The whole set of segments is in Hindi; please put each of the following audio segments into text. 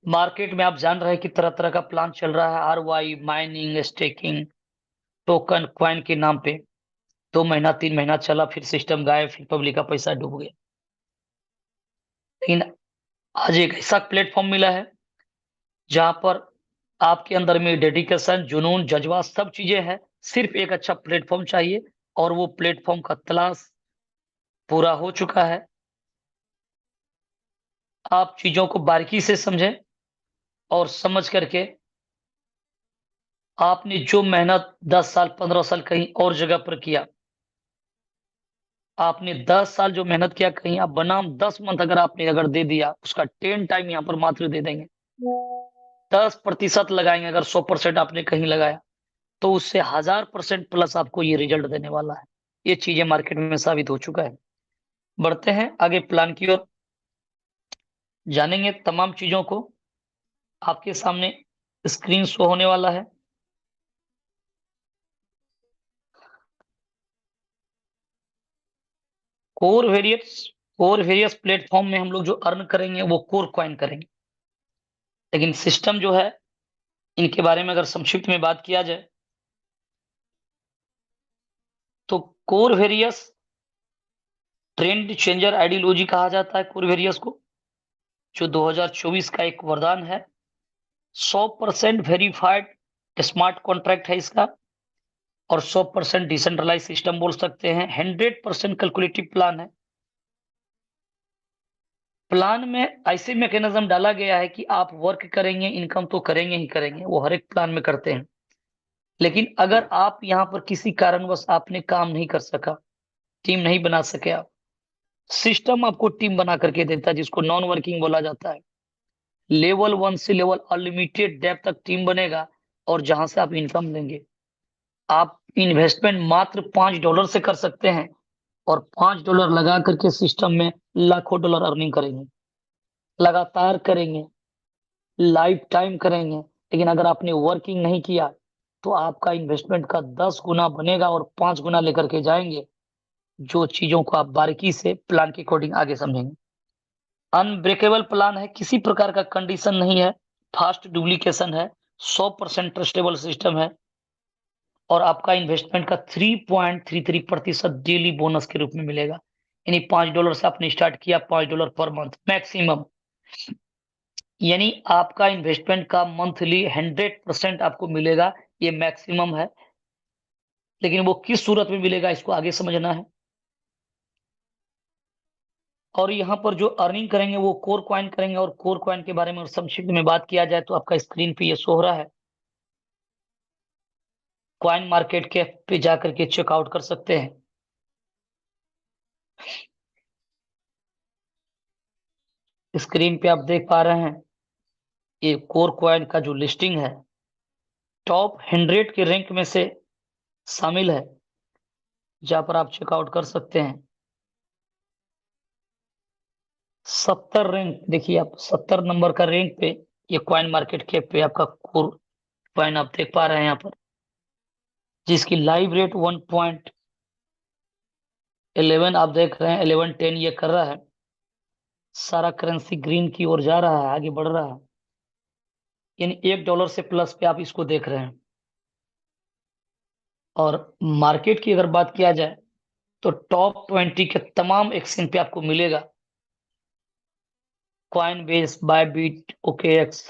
मार्केट में आप जान रहे हैं कि तरह तरह का प्लान चल रहा है, ROI, mining, staking, token, coin के नाम पे। 2 महीना 3 महीना चला, फिर सिस्टम गायब, फिर पब्लिक का पैसा डूब गया। लेकिन आज एक ऐसा प्लेटफॉर्म मिला है जहां पर आपके अंदर में डेडिकेशन, जुनून, जज्बा सब चीजें हैं। सिर्फ एक अच्छा प्लेटफॉर्म चाहिए, और वो प्लेटफॉर्म का तलाश पूरा हो चुका है। आप चीजों को बारीकी से समझें, और समझ करके आपने जो मेहनत 10 साल 15 साल कहीं और जगह पर किया, आपने 10 साल जो मेहनत किया कहीं, आप बनाम 10 मंथ अगर दे दिया, उसका 10 टाइम यहाँ पर मात्र दे देंगे। 10% लगाएंगे, अगर 100% आपने कहीं लगाया, तो उससे 1000% प्लस आपको ये रिजल्ट देने वाला है। ये चीजें मार्केट में साबित हो चुका है। बढ़ते हैं आगे प्लान की ओर, जानेंगे तमाम चीजों को। आपके सामने स्क्रीन शो होने वाला है। Core various core various platform में हम लोग जो अर्न करेंगे वो कोर कॉइन करेंगे। लेकिन सिस्टम जो है, इनके बारे में अगर संक्षिप्त में बात किया जाए, तो core various trend changer ideology कहा जाता है कोर वेरियस को, जो 2024 का एक वरदान है। 100% वेरीफाइड स्मार्ट कॉन्ट्रैक्ट है इसका, और 100% डिसेंट्रलाइज सिस्टम बोल सकते हैं। 100% कैलकुलेटिव प्लान है। प्लान में ऐसे मैकेनिज्म डाला गया है कि आप वर्क करेंगे, इनकम तो करेंगे ही करेंगे, वो हर एक प्लान में करते हैं। लेकिन अगर आप यहाँ पर किसी कारणवश आपने काम नहीं कर सका, टीम नहीं बना सके आप, सिस्टम आपको टीम बना करके देता है, जिसको नॉन वर्किंग बोला जाता है। लेवल 1 से लेवल अनलिमिटेड डेप्थ तक टीम बनेगा, और जहां से आप इनकम लेंगे। आप इन्वेस्टमेंट मात्र $5 से कर सकते हैं, और $5 लगा करके सिस्टम में लाखों डॉलर अर्निंग करेंगे। लगातार करेंगे, लाइफ टाइम करेंगे। लेकिन अगर आपने वर्किंग नहीं किया, तो आपका इन्वेस्टमेंट का 10 गुना बनेगा, और 5 गुना लेकर के जाएंगे। जो चीजों को आप बारीकी से प्लान के अकॉर्डिंग आगे समझेंगे। अनब्रेकेबल प्लान है, किसी प्रकार का कंडीशन नहीं है। फास्ट डुप्लीकेशन है, 100% ट्रस्टेबल सिस्टम है। और आपका इन्वेस्टमेंट का 3.33% डेली बोनस के रूप में मिलेगा। यानी $5 से आपने स्टार्ट किया, $5 पर मंथ मैक्सिमम। यानी आपका इन्वेस्टमेंट का मंथली 100% आपको मिलेगा, ये मैक्सिमम है। लेकिन वो किस सूरत में मिलेगा, इसको आगे समझना है। और यहाँ पर जो अर्निंग करेंगे वो कोर कॉइन करेंगे। और कोर कॉइन के बारे में संक्षिप्त में बात किया जाए, तो आपका स्क्रीन पे ये शो हो रहा है। कॉइन मार्केट के पे जाकर के चेकआउट कर सकते हैं। स्क्रीन पे आप देख पा रहे हैं, ये कोर कॉइन का जो लिस्टिंग है, टॉप 100 के रैंक में से शामिल है, जहां पर आप चेकआउट कर सकते हैं। 70 रैंक देखिए आप, 70 नंबर का रैंक पे ये कॉइन मार्केट कैप पे आपका कोर कॉइन आप देख पा रहे हैं यहाँ पर, जिसकी लाइव रेट 1.11 आप देख रहे हैं। 11.10 ये कर रहा है। सारा करेंसी ग्रीन की ओर जा रहा है, आगे बढ़ रहा है। यानी $1 से प्लस पे आप इसको देख रहे हैं। और मार्केट की अगर बात किया जाए, तो टॉप 20 के तमाम एक्सचेंज पे आपको मिलेगा। Coinbase, Bybit, OKX,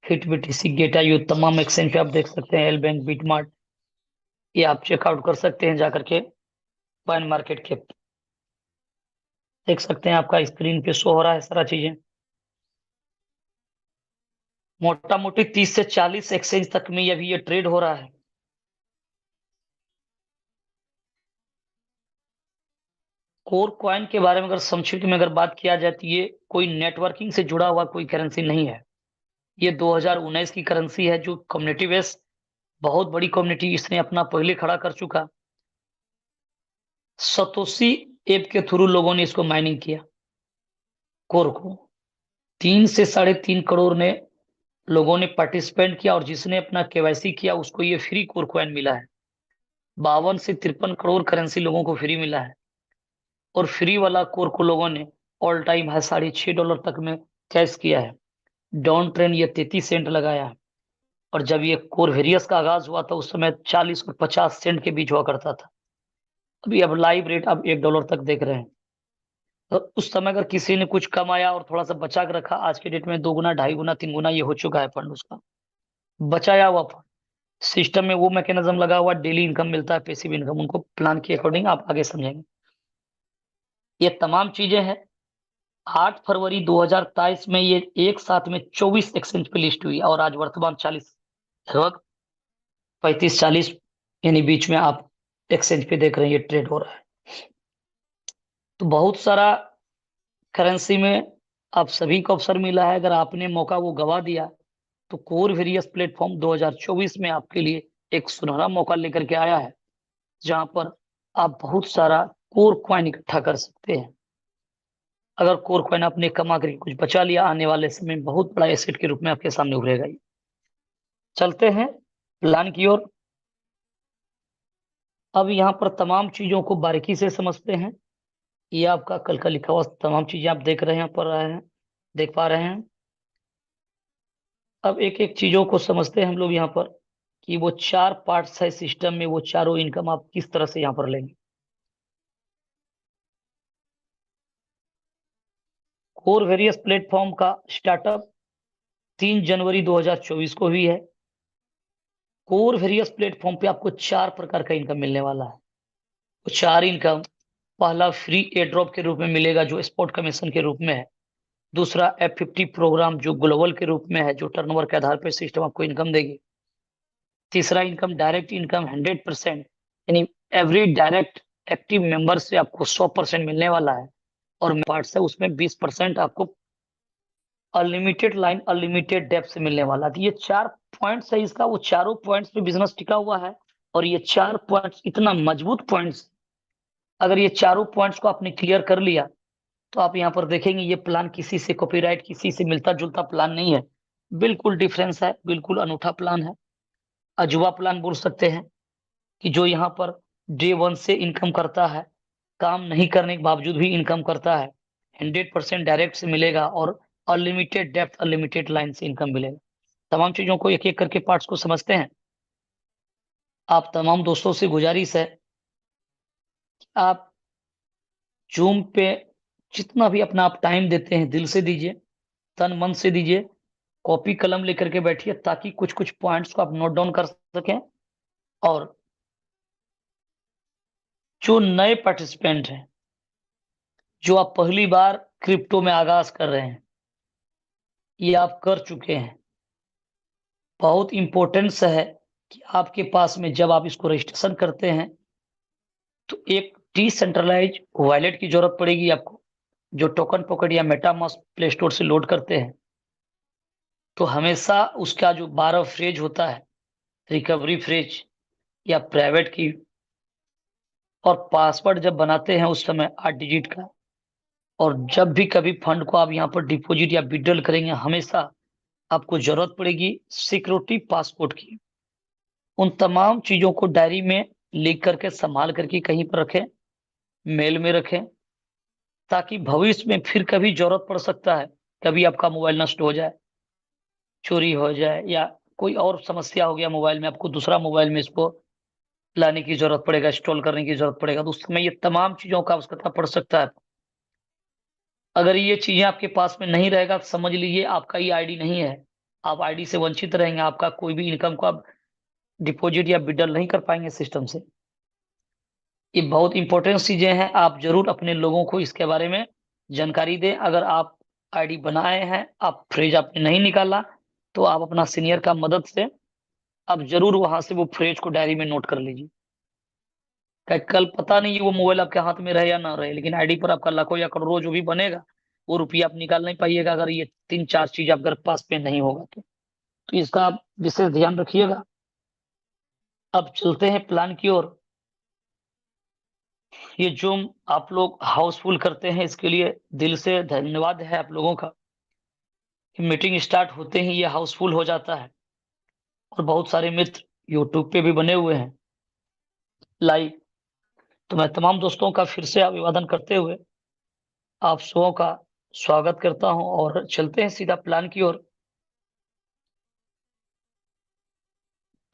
hit BTC, गेटा यू, तमाम एक्सचेंज पे आप देख सकते हैं। एल बैंक, बीटमार्ट, ये आप चेकआउट कर सकते हैं जाकर के। कॉइन मार्केट के देख सकते हैं, आपका स्क्रीन पे शो हो रहा है सारा चीजें। मोटा मोटी 30 से 40 एक्सचेंज तक में अभी ये ट्रेड हो रहा है। कोर कॉइन के बारे में अगर संक्षिप्त में अगर बात किया जाए, तो ये कोई नेटवर्किंग से जुड़ा हुआ कोई करेंसी नहीं है। ये 2019 की करेंसी है, जो कम्युनिटी बेस, बहुत बड़ी कम्युनिटी इसने अपना पहले खड़ा कर चुका। सतोशी ऐप के थ्रू लोगों ने इसको माइनिंग किया, कोर को। 3 से 3.5 करोड़ ने लोगों ने पार्टिसिपेंट किया, और जिसने अपना KYC किया उसको ये फ्री कोर कॉइन मिला है। 52 से 53 करोड़ करेंसी लोगों को फ्री मिला है। और फ्री वाला कोर को लोगों ने ऑल टाइम है $6.5 तक में कैश किया है। डाउन ट्रेंड ये 33 सेंट लगाया है, और जब ये कोरवेरियस का आगाज हुआ था उस समय 40 और 50 सेंट के बीच हुआ करता था। अभी अब लाइव रेट अब $1 तक देख रहे हैं। तो उस समय अगर किसी ने कुछ कमाया और थोड़ा सा बचा के रखा, आज के डेट में 2 गुना, 2.5 गुना, 3 गुना ये हो चुका है फंड उसका, बचाया हुआ फंड। सिस्टम में वो मैकेनिज्म लगा हुआ, डेली इनकम मिलता है, पैसिव इनकम, उनको प्लान के अकॉर्डिंग आप आगे समझेंगे। ये तमाम चीजें हैं। 8 फरवरी 2023 में ये एक साथ में 24 एक्सचेंज पे लिस्ट हुई, और आज वर्तमान 40, लगभग 35-40 यानी बीच में आप एक्सचेंज पे देख रहे हैं ये ट्रेड हो रहा है। तो बहुत सारा करेंसी में आप सभी को अवसर मिला है। अगर आपने मौका वो गवा दिया, तो कोर वेरियस प्लेटफॉर्म 2024 में आपके लिए एक सुनहरा मौका लेकर के आया है, जहां पर आप बहुत सारा कोर कॉइन इकट्ठा कर सकते हैं। अगर कोर कॉइन आपने कमा करके कुछ बचा लिया, आने वाले समय में बहुत बड़ा एसेट के रूप में आपके सामने उभरेगा ये। चलते हैं प्लान की ओर। अब यहाँ पर तमाम चीजों को बारीकी से समझते हैं। ये आपका कल का लिखा हुआ तमाम चीजें आप देख रहे हैं, पढ़ रहे हैं, देख पा रहे हैं। अब एक एक चीजों को समझते हैं हम लोग यहाँ पर, कि वो 4 पार्ट्स है सिस्टम में, वो चारों इनकम आप किस तरह से यहाँ पर लेंगे। कोर वेरियस प्लेटफॉर्म का स्टार्टअप 3 जनवरी 2024 को हुई है। कोर वेरियस प्लेटफॉर्म पे आपको 4 प्रकार का इनकम मिलने वाला है। वो 4 इनकम, पहला फ्री एयर ड्रॉप के रूप में मिलेगा, जो स्पॉट कमीशन के रूप में है। दूसरा F50 प्रोग्राम, जो ग्लोबल के रूप में है, जो टर्नओवर के आधार पर सिस्टम आपको इनकम देगी। तीसरा इनकम डायरेक्ट इनकम 100%, यानी एवरी डायरेक्ट एक्टिव मेंबर से आपको 100% मिलने वाला है। और पार्ट्स है उसमें 20% आपको अनलिमिटेड लाइन, अनलिमिटेड डेप्थ से मिलने वाला है। तो ये 4 पॉइंट्स है इसका, वो चारों पॉइंट्स पे बिजनेस टिका हुआ है। और ये 4 पॉइंट्स इतना मजबूत पॉइंट्स, अगर ये चारों पॉइंट्स को आपने क्लियर कर लिया, तो आप यहाँ पर देखेंगे ये प्लान किसी से कॉपीराइट, किसी से मिलता जुलता प्लान नहीं है। बिल्कुल डिफरेंस है, बिल्कुल अनूठा प्लान है। अजूबा प्लान बोल सकते हैं, कि जो यहाँ पर डे 1 से इनकम करता है, काम नहीं करने के बावजूद भी इनकम करता है, 100% डायरेक्ट से मिलेगा, और अनलिमिटेड डेप्थ, अनलिमिटेड लाइन से इनकम मिलेगा। तमाम चीजों को एक एक करके पार्ट्स को समझते हैं। आप तमाम दोस्तों से गुजारिश है, आप जूम पे जितना भी अपना आप टाइम देते हैं, दिल से दीजिए, तन मन से दीजिए, कॉपी कलम लेकर के बैठिए, ताकि कुछ कुछ पॉइंट्स को आप नोट डाउन कर सकें। और जो नए पार्टिसिपेंट हैं, जो आप पहली बार क्रिप्टो में आगाज कर रहे हैं, ये आप कर चुके हैं, बहुत इंपॉर्टेंस है कि आपके पास में जब आप इसको रजिस्ट्रेशन करते हैं, तो एक डिसेंट्रलाइज वॉलेट की जरूरत पड़ेगी आपको, जो टोकन पॉकेट या मेटामास्क प्ले स्टोर से लोड करते हैं। तो हमेशा उसका जो 12 फ्रेज होता है, रिकवरी फ्रेज या प्राइवेट की, और पासवर्ड जब बनाते हैं उस समय 8 डिजिट का। और जब भी कभी फंड को आप यहाँ पर डिपॉजिट या विड्रॉल करेंगे, हमेशा आपको जरूरत पड़ेगी सिक्योरिटी पासपोर्ट की। उन तमाम चीजों को डायरी में लिख करके, संभाल करके कहीं पर रखें, मेल में रखें, ताकि भविष्य में फिर कभी जरूरत पड़ सकता है। कभी आपका मोबाइल नष्ट हो जाए, चोरी हो जाए, या कोई और समस्या हो गया मोबाइल में, आपको दूसरा मोबाइल में इसको लाने की जरूरत पड़ेगा, इंस्टॉल करने की जरूरत पड़ेगा, तो उस समय ये तमाम चीजों का आवश्यकता पड़ सकता है। अगर ये चीजें आपके पास में नहीं रहेगा, तो समझ लीजिए आपका ये आईडी नहीं है, आप आईडी से वंचित रहेंगे, आपका कोई भी इनकम को आप डिपॉजिट या विड्रॉल नहीं कर पाएंगे सिस्टम से। ये बहुत इंपॉर्टेंट चीजें हैं, आप जरूर अपने लोगों को इसके बारे में जानकारी दें। अगर आप आईडी बनाए हैं, आप फ्रेज आपने नहीं निकाला, तो आप अपना सीनियर का मदद से आप जरूर वहां से वो फ्रेज को डायरी में नोट कर लीजिए। कल पता नहीं वो मोबाइल आपके हाथ में रहे या ना रहे, लेकिन आईडी पर आपका लाखों या करोड़ों जो भी बनेगा, वो रुपया आप निकाल नहीं पाइएगा, अगर ये 3-4 चीज आपके पास पे नहीं होगा तो इसका आप विशेष ध्यान रखिएगा। अब चलते हैं प्लान की ओर। ये जो आप लोग हाउसफुल करते हैं, इसके लिए दिल से धन्यवाद है आप लोगों का, कि मीटिंग स्टार्ट होते ही ये हाउसफुल हो जाता है। और बहुत सारे मित्र यूट्यूब पे भी बने हुए हैं लाइव। तो मैं तमाम दोस्तों का फिर से अभिवादन करते हुए आप सबों का स्वागत करता हूं, और चलते हैं सीधा प्लान की ओर।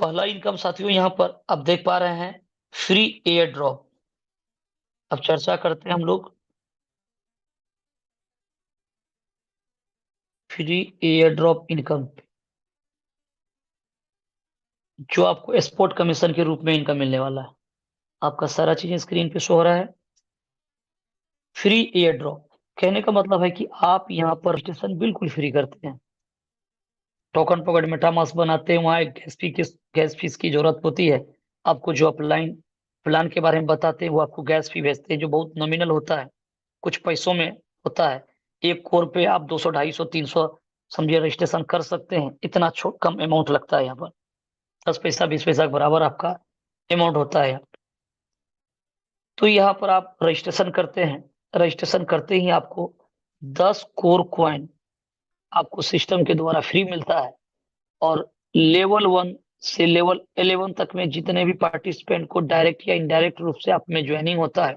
पहला इनकम साथियों यहाँ पर आप देख पा रहे हैं, फ्री एयर ड्रॉप। अब चर्चा करते हैं हम लोग फ्री एयर ड्रॉप इनकम, जो आपको स्पॉट कमीशन के रूप में इनकम मिलने वाला है। आपका सारा चीज़ स्क्रीन पे शो हो रहा है। फ्री एयर ड्रॉप कहने का मतलब है कि आप यहाँ पर रजिस्ट्रेशन बिल्कुल फ्री करते हैं। टोकन पकड़ मेटामास्क बनाते हैं, वहाँ एक गैस फीस की ज़रूरत होती है। आपको जो अपलाइन प्लान के बारे में बताते हैं, वो आपको गैस फी भेजते हैं, जो बहुत नॉमिनल होता है, कुछ पैसों में होता है। 1 कोर पे आप 200, 250, 300 समझिए रजिस्ट्रेशन कर सकते हैं। इतना कम अमाउंट लगता है यहाँ पर। 10 पैसा, 20 पैसा के बराबर आपका अमाउंट होता है। तो यहाँ पर आप रजिस्ट्रेशन करते हैं। रजिस्ट्रेशन करते ही आपको 10 कोर कॉइन आपको सिस्टम के द्वारा फ्री मिलता है। और लेवल 1 से लेवल 11 तक में जितने भी पार्टिसिपेंट को डायरेक्ट या इनडायरेक्ट रूप से आप में ज्वाइनिंग होता है,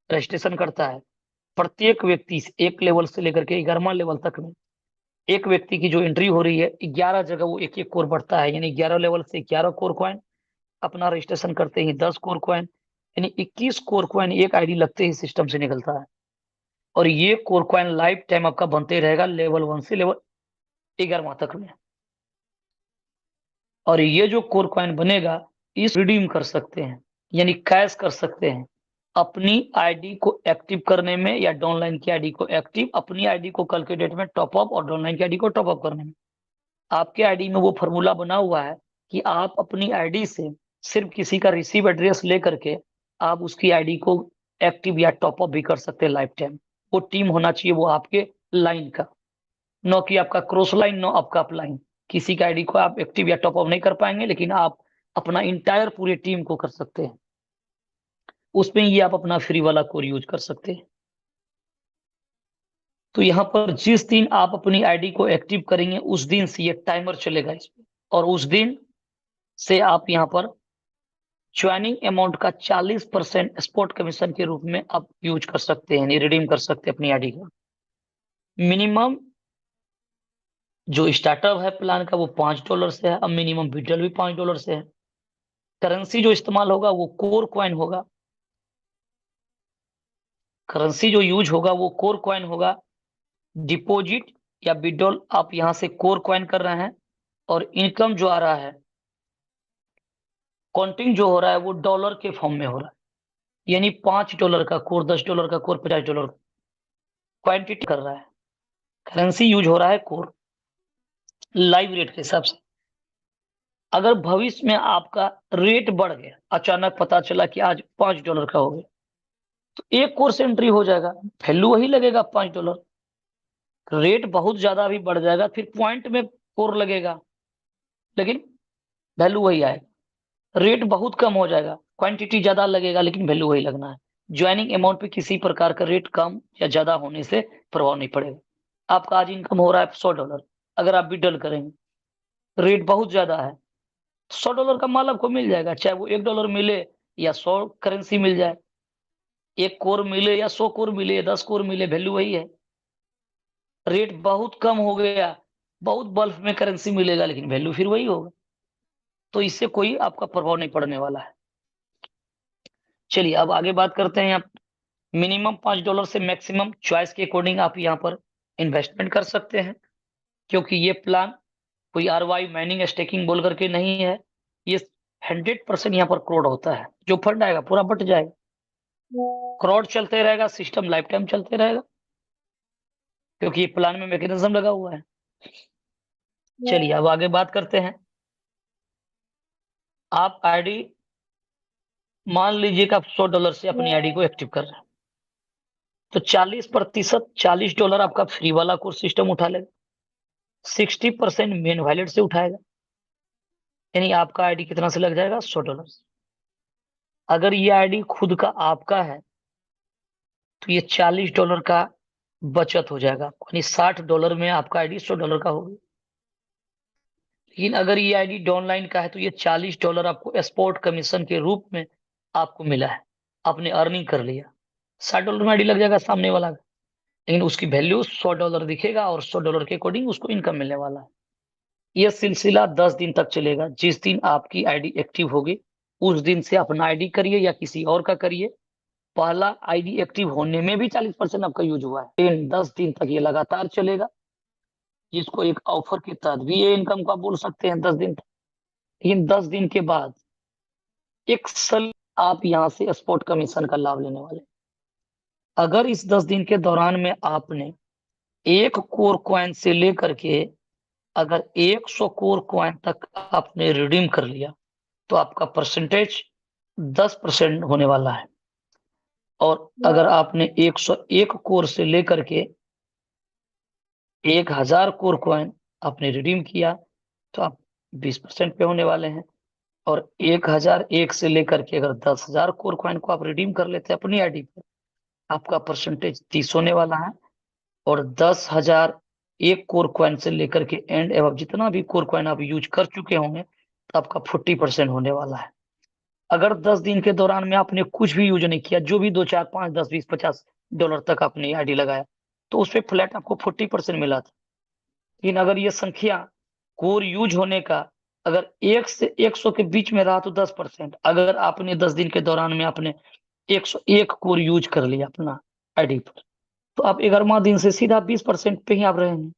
रजिस्ट्रेशन करता है, प्रत्येक व्यक्ति एक लेवल से लेकर के 11वां लेवल तक में एक व्यक्ति की जो एंट्री हो रही है, 11 जगह वो एक-एक कोर बढ़ता है। यानी 11 लेवल से 11 कोर कॉइन, अपना रजिस्ट्रेशन करते ही 10 कोर कॉइन, यानी 21 कोर कॉइन एक आईडी लगते ही सिस्टम से निकलता है। और ये कोर कॉइन लाइफ टाइम आपका बनते रहेगा लेवल 1 से लेवल 11वां तक में। और ये जो कोर कॉइन बनेगा, इस रिडीम कर सकते हैं, यानी कैश कर सकते हैं। अपनी आईडी को एक्टिव करने में या डाउनलाइन की आईडी को एक्टिव, अपनी आईडी को कल के डेट में टॉप अप और डाउनलाइन की आईडी को टॉप अप करने में। आपके आईडी में वो फ़ॉर्मूला बना हुआ है कि आप अपनी आईडी से सिर्फ़ किसी का रिसीव एड्रेस लेकर के आप उसकी आईडी को एक्टिव या टॉप अप भी कर सकते हैं लाइफ टाइम। वो टीम होना चाहिए वो आपके लाइन का, ना कि आपका क्रॉस लाइन, ना आपका अपलाइन। किसी का आईडी को आप एक्टिव या टॉप अप नहीं कर पाएँगे, लेकिन आप अपना एंटायर पूरी टीम को कर सकते हैं। उसमें ये आप अपना फ्री वाला कोड यूज़ कर सकते हैं। तो यहाँ पर जिस दिन आप अपनी आईडी को एक्टिव करेंगे, उस दिन से ये टाइमर चलेगा इसमें, और उस दिन से आप यहाँ पर जॉइनिंग अमाउंट का 40% स्पॉट कमीशन के रूप में आप यूज़ कर सकते हैं, यानी रिडीम कर सकते हैं अपनी आईडी का। मिनिमम जो स्टार्टअप है प्लान का वो $5 से है, अब मिनिमम विथड्रॉल भी $5 से है। करेंसी जो इस्तेमाल होगा वो कोर कॉइन होगा। करेंसी जो यूज़ होगा वो कोर कॉइन होगा। डिपॉजिट या विथड्रॉल आप यहाँ से कोर कॉइन कर रहे हैं, और इनकम जो आ रहा है, काउंटिंग जो हो रहा है वो डॉलर के फॉर्म में हो रहा है। यानी $5 का कोर, $10 का कोर, $50 क्वांटिटी कर रहा है। करेंसी यूज़ हो रहा है कोर, लाइव रेट के हिसाब से। अगर भविष्य में आपका रेट बढ़ गया, अचानक पता चला कि आज $5 का हो गया, तो 1 कोर से एंट्री हो जाएगा, वैल्यू वही लगेगा $5। रेट बहुत ज़्यादा भी बढ़ जाएगा, फिर पॉइंट में कोर लगेगा, लेकिन वैल्यू वही आएगा। रेट बहुत कम हो जाएगा, क्वांटिटी ज़्यादा लगेगा, लेकिन वैल्यू वही लगना है। जॉइनिंग अमाउंट पे किसी प्रकार का रेट कम या ज़्यादा होने से प्रभाव नहीं पड़ेगा। आपका आज इनकम हो रहा है $100, अगर आप विथड्रॉल करेंगे, रेट बहुत ज़्यादा है, $100 का माल आपको मिल जाएगा, चाहे वो $1 मिले या 100 करेंसी मिल जाए। 1 कोर मिले या 100 कोर मिले या 10 कोर मिले, वैल्यू वही है। रेट बहुत कम हो गया, बहुत बल्क में करेंसी मिलेगा, लेकिन वैल्यू फिर वही होगा। तो इससे कोई आपका प्रभाव नहीं पड़ने वाला है। चलिए अब आगे बात करते हैं। आप मिनिमम $5 से मैक्सिमम चॉइस के अकॉर्डिंग आप यहाँ पर इन्वेस्टमेंट कर सकते हैं, क्योंकि ये प्लान कोई आरओआई माइनिंग स्टेकिंग बोल करके नहीं है। ये 100% यहाँ पर क्राउड होता है। जो फंड आएगा पूरा बट जाएगा। क्राउड चलते रहेगा, सिस्टम लाइफ टाइम चलते रहेगा, क्योंकि ये प्लान में मैकेनिज्म लगा हुआ है। चलिए अब आगे बात करते हैं। आप आईडी मान लीजिए कि आप $100 से अपनी आईडी को एक्टिव कर रहे हैं, तो 40% $40 आपका फ्री वाला कोर्स सिस्टम उठा लेगा, 60% मेन वॉलेट से उठाएगा, यानी आपका आईडी कितना से लग जाएगा, $100। अगर ये आईडी खुद का आपका है, तो ये $40 का बचत हो जाएगा, यानी $60 में आपका आईडी $100 का होगा। लेकिन अगर ये आईडी डाउनलाइन का है, तो ये $40 आपको स्पॉट कमीशन के रूप में आपको मिला है, आपने अर्निंग कर लिया। $60 में आईडी लग जाएगा सामने वाला का, लेकिन उसकी वैल्यू $100 दिखेगा, और $100 के अकॉर्डिंग उसको इनकम मिलने वाला है। ये सिलसिला 10 दिन तक चलेगा। जिस दिन आपकी आईडी एक्टिव होगी उस दिन से अपना आईडी करिए या किसी और का करिए। पहला आईडी एक्टिव होने में भी 40% आपका यूज हुआ है, लेकिन 10 दिन तक ये लगातार चलेगा, जिसको एक ऑफर के तहत भी ये इनकम को आप बोल सकते हैं 10 दिन तक। लेकिन 10 दिन के बाद एक साल आप यहाँ से स्पॉट कमीशन का लाभ लेने वाले हैं। अगर इस 10 दिन के दौरान में आपने एक कोर कॉइन से लेकर के अगर 100 कोर कॉइन तक आपने रिडीम कर लिया तो आपका परसेंटेज 10% होने वाला है। और अगर आपने 101 कोर से लेकर के 1000 कोर कॉइन आपने रिडीम किया तो आप 20% पे होने वाले हैं। और 1001 से लेकर के अगर 10,000 कोर कॉइन को आप रिडीम कर लेते हैं अपनी आईडी पर, आपका परसेंटेज 30 होने वाला है। और 10,000 एक कोर कॉइन से लेकर के एंड एवं जितना भी कोर कॉइन आप यूज कर चुके होंगे तो आपका 40% होने वाला है। अगर 10 दिन के दौरान में आपने कुछ भी यूज नहीं किया, जो भी 2 4 5 10 20 $50 तक आपने आईडी लगाया, तो उस पे फ्लैट आपको 40% मिला था। लेकिन अगर ये संख्या कोर यूज होने का अगर 1 से 100 के बीच में रहा तो 10%। अगर आपने 10 दिन के दौरान में आपने 101 कोर यूज कर लिया अपना आईडी पर, तो आप 11वां दिन से सीधा 20% पे ही आप रहेंगे।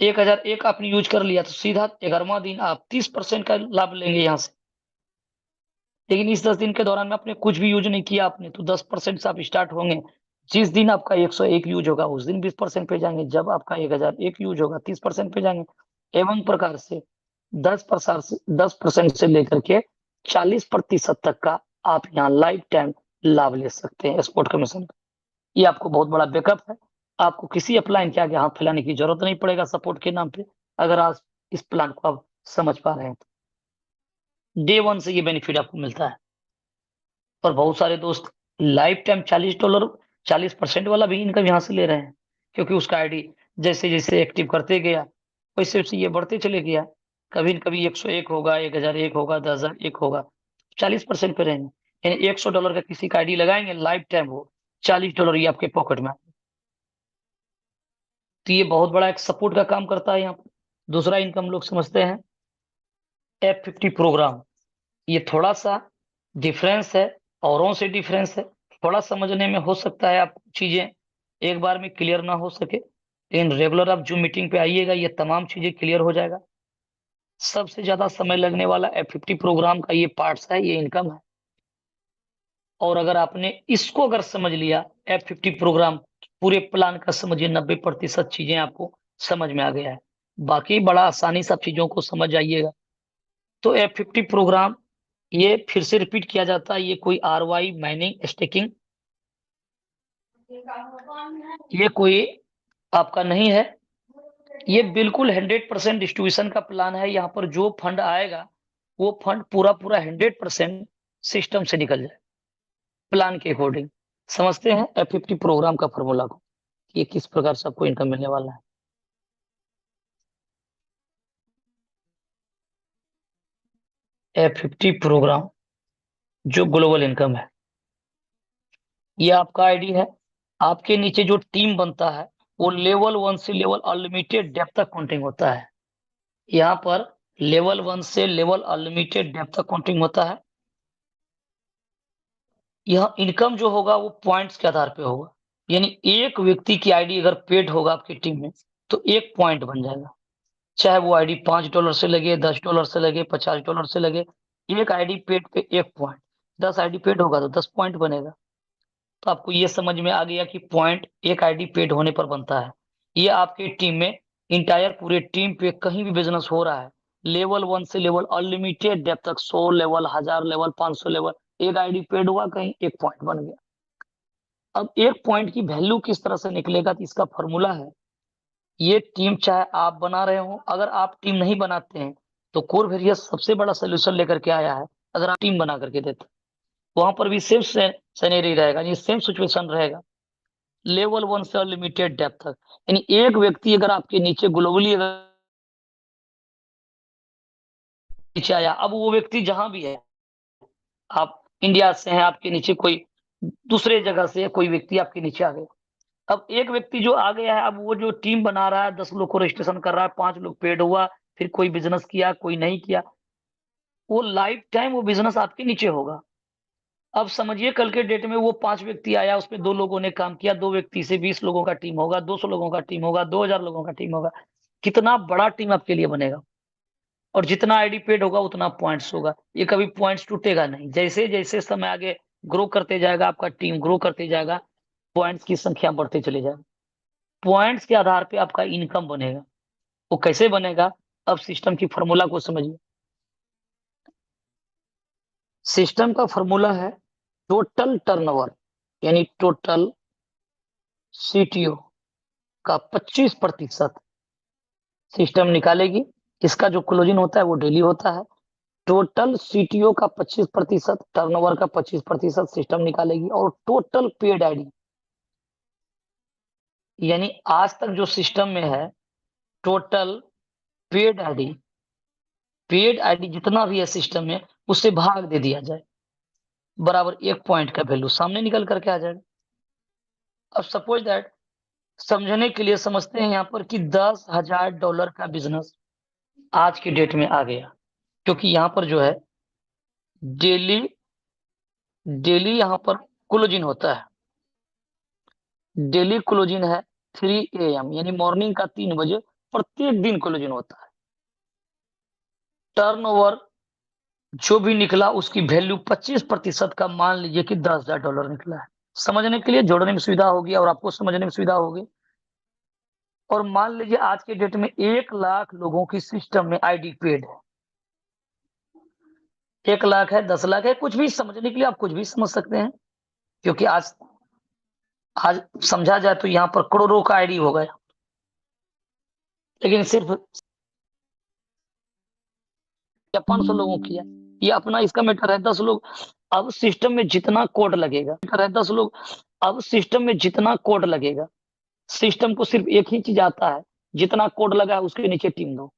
1001 आपने यूज कर लिया तो सीधा 11वां दिन आप 30% का लाभ लेंगे यहाँ से। लेकिन इस 10 दिन के दौरान में आपने कुछ भी यूज नहीं किया आपने, तो 10% से आप स्टार्ट होंगे। जिस दिन आपका 101 यूज होगा उस दिन 20% पे जाएंगे, जब आपका 1001 यूज होगा 30% पे जाएंगे। एवं प्रकार से 10% से लेकर के 40% तक का आप यहाँ लाइफ टाइम लाभ ले सकते हैं स्पोर्ट कमीशन का। ये आपको बहुत बड़ा बैकअप है। आपको किसी अपलाइन के आगे हाथ फैलाने की जरूरत नहीं पड़ेगा सपोर्ट के नाम पे, अगर आप इस प्लान को आप समझ पा रहे हैं तो डे वन से ये बेनिफिट आपको मिलता है। और बहुत सारे दोस्त लाइफ टाइम $40 40% वाला भी इनकम यहाँ से ले रहे हैं, क्योंकि उसका आईडी जैसे जैसे एक्टिव करते गया वैसे वैसे ये बढ़ते चले गया। कभी न कभी 101 होगा, 1001 होगा, 10,001 होगा, 40% पे रहेंगे। यानी $100 का किसी का आईडी लगाएंगे लाइफ टाइम, वो $40 ही आपके पॉकेट में। तो ये बहुत बड़ा एक सपोर्ट का काम करता है यहाँ पर। दूसरा इनकम लोग समझते हैं F50 प्रोग्राम। ये थोड़ा सा डिफरेंस है, औरों से डिफरेंस है। थोड़ा समझने में हो सकता है आप चीजें एक बार में क्लियर ना हो सके, लेकिन रेगुलर आप जो मीटिंग पे आइएगा ये तमाम चीजें क्लियर हो जाएगा। सबसे ज्यादा समय लगने वाला F50 प्रोग्राम का ये पार्ट्स है, ये इनकम है। और अगर आपने इसको अगर समझ लिया F50 प्रोग्राम, पूरे प्लान का समझिए 90% चीजें आपको समझ में आ गया है। बाकी बड़ा आसानी से आप चीजों को समझ आइएगा। तो F50 प्रोग्राम ये फिर से रिपीट किया जाता है, ये कोई ROI माइनिंग स्टेकिंग ये कोई आपका नहीं है। ये बिल्कुल 100% डिस्ट्रीब्यूशन का प्लान है। यहाँ पर जो फंड आएगा वो फंड पूरा पूरा 100% सिस्टम से निकल जाए प्लान के अकॉर्डिंग। समझते हैं F50 प्रोग्राम का फॉर्मूला को, कि ये किस प्रकार से आपको इनकम मिलने वाला है। F50 प्रोग्राम जो ग्लोबल इनकम है, ये आपका आईडी है। आपके नीचे जो टीम बनता है वो लेवल 1 से लेवल अनलिमिटेड डेप्थ तक काउंटिंग होता है। यहाँ पर लेवल 1 से लेवल अनलिमिटेड डेप्थ तक काउंटिंग होता है। यह इनकम जो होगा वो पॉइंट्स के आधार पे होगा। यानी एक व्यक्ति की आईडी अगर पेड होगा आपकी टीम में तो एक पॉइंट बन जाएगा। चाहे वो आईडी $5 से लगे, $10 से लगे, $50 से लगे, एक आईडी पेड पे एक पॉइंट। 10 आईडी पेड होगा तो 10 पॉइंट बनेगा। तो आपको ये समझ में आ गया कि पॉइंट एक आईडी पेड होने पर बनता है। ये आपके टीम में इंटायर पूरे टीम पे कहीं भी बिजनेस हो रहा है, लेवल 1 से लेवल अनलिमिटेड डेप्थ तक 100 लेवल, 1000 लेवल, 500 लेवल, एक आईडी पेड हुआ कहीं एक पॉइंट बन गया। अब एक पॉइंट की वैल्यू किस तरह से निकलेगा, तो इसका फॉर्मूला है। ये टीम चाहे आप बना रहे हो, अगर आप टीम नहीं बनाते हैं तो कोर वेरियस सबसे बड़ा सोल्यूशन लेकर के आया है। अगर आप टीम बना करके देते वहां पर भी सेम सेनेरी रहेगा, ये सेम सिचुएशन रहेगा। लेवल 1 से अनलिमिटेड डेप्थ तक, यानी एक व्यक्ति अगर आपके नीचे ग्लोबली अगर नीचे आया, अब वो व्यक्ति जहां भी है, आप इंडिया से हैं, आपके नीचे कोई दूसरे जगह से कोई व्यक्ति आपके नीचे आ गया, अब एक व्यक्ति जो आ गया है, अब वो जो टीम बना रहा है, 10 लोग को रजिस्ट्रेशन कर रहा है, 5 लोग पेड हुआ, फिर कोई बिजनेस किया, कोई नहीं किया, वो लाइफ टाइम वो बिजनेस आपके नीचे होगा। अब समझिए कल के डेट में वो 5 व्यक्ति आया, उसमें 2 लोगों ने काम किया, 2 व्यक्ति से 20 लोगों का टीम होगा, 200 लोगों का टीम होगा, 2000 लोगों का टीम होगा। कितना बड़ा टीम आपके लिए बनेगा। और जितना आईडी पेड होगा उतना पॉइंट्स होगा। ये कभी पॉइंट्स टूटेगा नहीं। जैसे-जैसे समय आगे ग्रो करते जाएगा, आपका टीम ग्रो करते जाएगा, पॉइंट्स की संख्या बढ़ते चले जाएगा। पॉइंट्स के आधार पे आपका इनकम बनेगा। वो कैसे बनेगा? अब सिस्टम की फ़ॉर्मूला को समझिए। सिस्टम का फ़ॉर्मूला है टोटल टर्नओवर, यानी टोटल सीटीओ का 25% सिस्टम निकालेगी। इसका जो क्लोजिंग होता है वो डेली होता है। टोटल सीटीओ का 25%, टर्नओवर का 25% सिस्टम निकालेगी, और टोटल पेड आईडी, यानी आज तक जो सिस्टम में है, टोटल पेड आईडी, जितना भी है सिस्टम में, उससे भाग दे दिया जाए, बराबर 1 पॉइंट का वैल्यू सामने निकल करके आ जाएगा। अब सपोज दैट, समझने के लिए समझते हैं यहाँ पर कि $10,000 का बिजनेस आज की डेट में आ गया, क्योंकि यहाँ पर जो है डेली डेली यहाँ पर क्लोजिंग होता है। डेली क्लोजिंग है 3 AM, यानी मॉर्निंग का 3 बजे प्रत्येक दिन क्लोजिंग होता है। टर्नओवर जो भी निकला उसकी वैल्यू 25% का मान लीजिए कि $10,000 निकला है। समझने के लिए जोड़ने में सुविधा होगी और आपको समझने में सुविधा होगी। और मान लीजिए आज के डेट में 1 लाख लोगों की सिस्टम में आईडी पेड है। 1 लाख है, 10 लाख है, कुछ भी समझने के लिए आप कुछ भी समझ सकते हैं, क्योंकि आज आज समझा जाए तो यहाँ पर करोड़ों का आईडी हो गया, लेकिन सिर्फ या 500 लोगों की है। ये अपना इसका मैटर है 10 लोग। अब सिस्टम में जितना कोड लगेगा, मैटर है 10 लोग। अब सिस्टम में जितना कोड लगेगा, सिस्टम को सिर्फ एक ही चीज आता है, जितना कोड लगा है उसके नीचे टीम दो।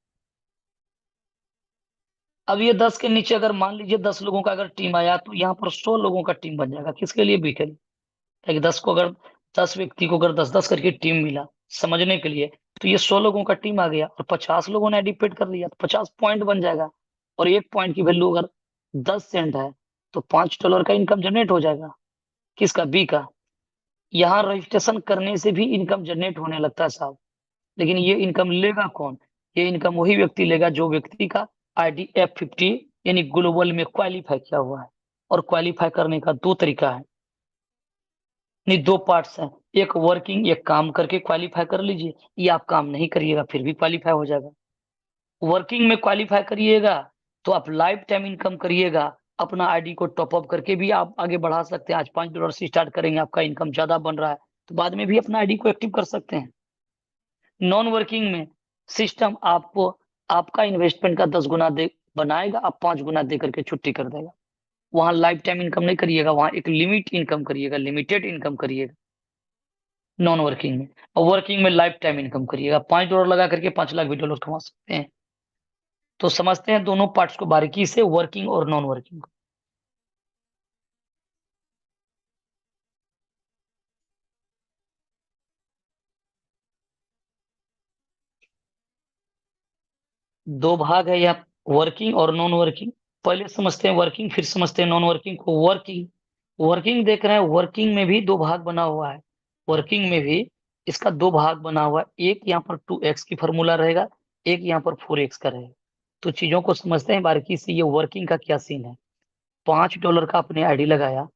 अब ये 10 के नीचे अगर मान लीजिए 10 लोगों का अगर टीम आया, तो यहाँ पर 100 लोगों का टीम बन जाएगा। किसके लिए? बीके लिए। ताकि 10 को अगर 10 व्यक्ति को अगर 10-10 करके टीम मिला समझने के लिए, तो ये 100 लोगों का टीम आ गया और 50 लोगों ने एडिपेट कर लिया, तो 50 पॉइंट बन जाएगा। और 1 पॉइंट की वैल्यू अगर 10 सेंट है, तो $5 का इनकम जनरेट हो जाएगा। किसका? बी का। यहाँ रजिस्ट्रेशन करने से भी इनकम जनरेट होने लगता है साहब। लेकिन ये इनकम लेगा कौन? ये इनकम वही व्यक्ति लेगा जो व्यक्ति का आईडी F50 यानी ग्लोबल में क्वालीफाई किया हुआ है। और क्वालीफाई करने का 2 तरीका है, नहीं 2 पार्ट्स हैं। एक वर्किंग, एक काम करके क्वालीफाई कर लीजिए, या आप काम नहीं करिएगा फिर भी क्वालीफाई हो जाएगा। वर्किंग में क्वालीफाई करिएगा तो आप लाइफ टाइम इनकम करिएगा, अपना आईडी को टॉप अप करके भी आप आगे बढ़ा सकते हैं। आज $5 से स्टार्ट करेंगे, आपका इनकम ज्यादा बन रहा है, तो बाद में भी अपना आईडी को एक्टिव कर सकते हैं। नॉन वर्किंग में सिस्टम आपको आपका इन्वेस्टमेंट का 10 गुना दे बनाएगा, आप 5 गुना दे करके छुट्टी कर देगा। वहां लाइफ टाइम इनकम नहीं करिएगा, वहां एक लिमिट इनकम करिएगा, लिमिटेड इनकम करिएगा नॉन वर्किंग में। और वर्किंग में लाइफ टाइम इनकम करिएगा। $5 लगा करके 5 लाख भी डॉलर कमा सकते हैं। तो समझते हैं दोनों पार्ट्स को बारीकी से, वर्किंग और नॉन वर्किंग। 2 भाग है यहाँ, वर्किंग और नॉन वर्किंग। पहले समझते हैं वर्किंग, फिर समझते हैं नॉन वर्किंग को। वर्किंग वर्किंग देख रहे हैं, वर्किंग में भी 2 भाग बना हुआ है। वर्किंग में भी इसका 2 भाग बना हुआ है। एक यहाँ पर 2x की फॉर्मूला रहेगा, एक यहाँ पर 4x का रहेगा। तो चीजों को समझते हैं बारीकी से। ये वर्किंग का क्या सीन है? $5 का आपने आईडी लगाया,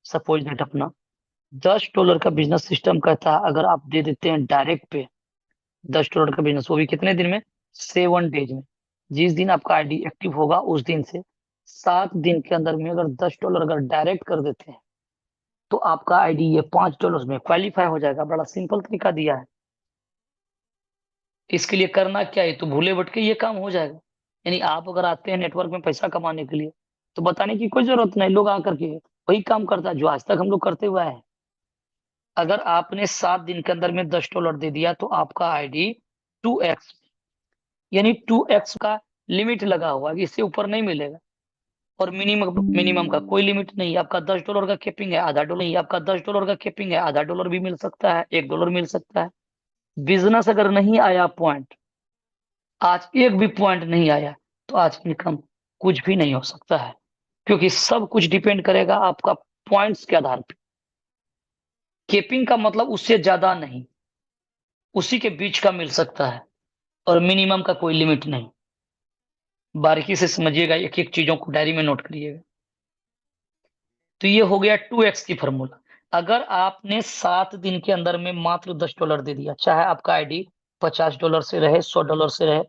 सपोज दैट अपना $10 का बिजनेस सिस्टम कहता है, अगर आप दे देते हैं डायरेक्ट पे $10 का बिजनेस, वो भी कितने दिन में? 7 डेज में। जिस दिन आपका आईडी एक्टिव होगा उस दिन से 7 दिन के अंदर में अगर $10 अगर डायरेक्ट कर देते हैं, तो आपका आईडी ये $5 में क्वालिफाई हो जाएगा। बड़ा सिंपल तरीका दिया है। इसके लिए करना क्या है? तो भूले भटके ये काम हो जाएगा। यानी आप अगर आते हैं नेटवर्क में पैसा कमाने के लिए, तो बताने की कोई जरूरत नहीं। लोग आकर के वही काम करता है जो आज तक हम लोग करते हुए आए हैं। अगर आपने 7 दिन के अंदर में $10 दे दिया, तो आपका आईडी 2x, यानी 2x का लिमिट लगा हुआ है, इससे ऊपर नहीं मिलेगा। और मिनिमम मिनिमम का कोई लिमिट नहीं। आपका $10 का केपिंग है, $0.5 नहीं, आपका $10 का केपिंग है, $0.5 भी मिल सकता है, $1 मिल सकता है। बिजनेस अगर नहीं आया पॉइंट, आज एक भी पॉइंट नहीं आया, तो आज इनकम कुछ भी नहीं हो सकता है, क्योंकि सब कुछ डिपेंड करेगा आपका पॉइंट्स के आधार पे। केपिंग का मतलब उससे ज्यादा नहीं, उसी के बीच का मिल सकता है, और मिनिमम का कोई लिमिट नहीं। बारीकी से समझिएगा, एक एक चीजों को डायरी में नोट करिएगा। तो ये हो गया 2x की फॉर्मूला। अगर आपने 7 दिन के अंदर में मात्र $10 दे दिया, चाहे आपका आईडी $50 से रहे, $100 से रहे,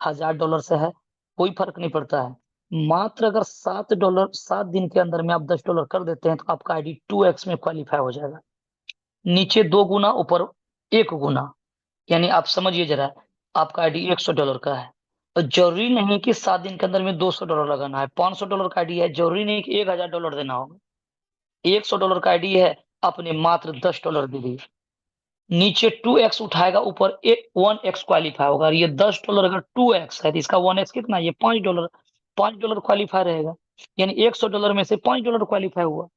$1000 से है, कोई फर्क नहीं पड़ता है। मात्र अगर $7 7 दिन के अंदर में आप $10 कर देते हैं, तो आपका आईडी 2x में क्वालिफाई हो जाएगा। नीचे 2 गुना, ऊपर 1 गुना। यानी आप समझिए जरा, आपका आईडी $100 का है, और जरूरी नहीं कि 7 दिन के अंदर में $200 लगाना है। $500 का आईडी है, जरूरी नहीं कि $1000 देना होगा। $100 का आईडी है, आपने मात्र $10 दे दिए। नीचे 2x उठाएगा, ऊपर 1x क्वालिफाई होगा। और ये $10 अगर 2x है, तो इसका 1x कितना, ये $5। $5 क्वालिफाई रहेगा, यानी $100 में से $5 क्वालिफाई हुआ,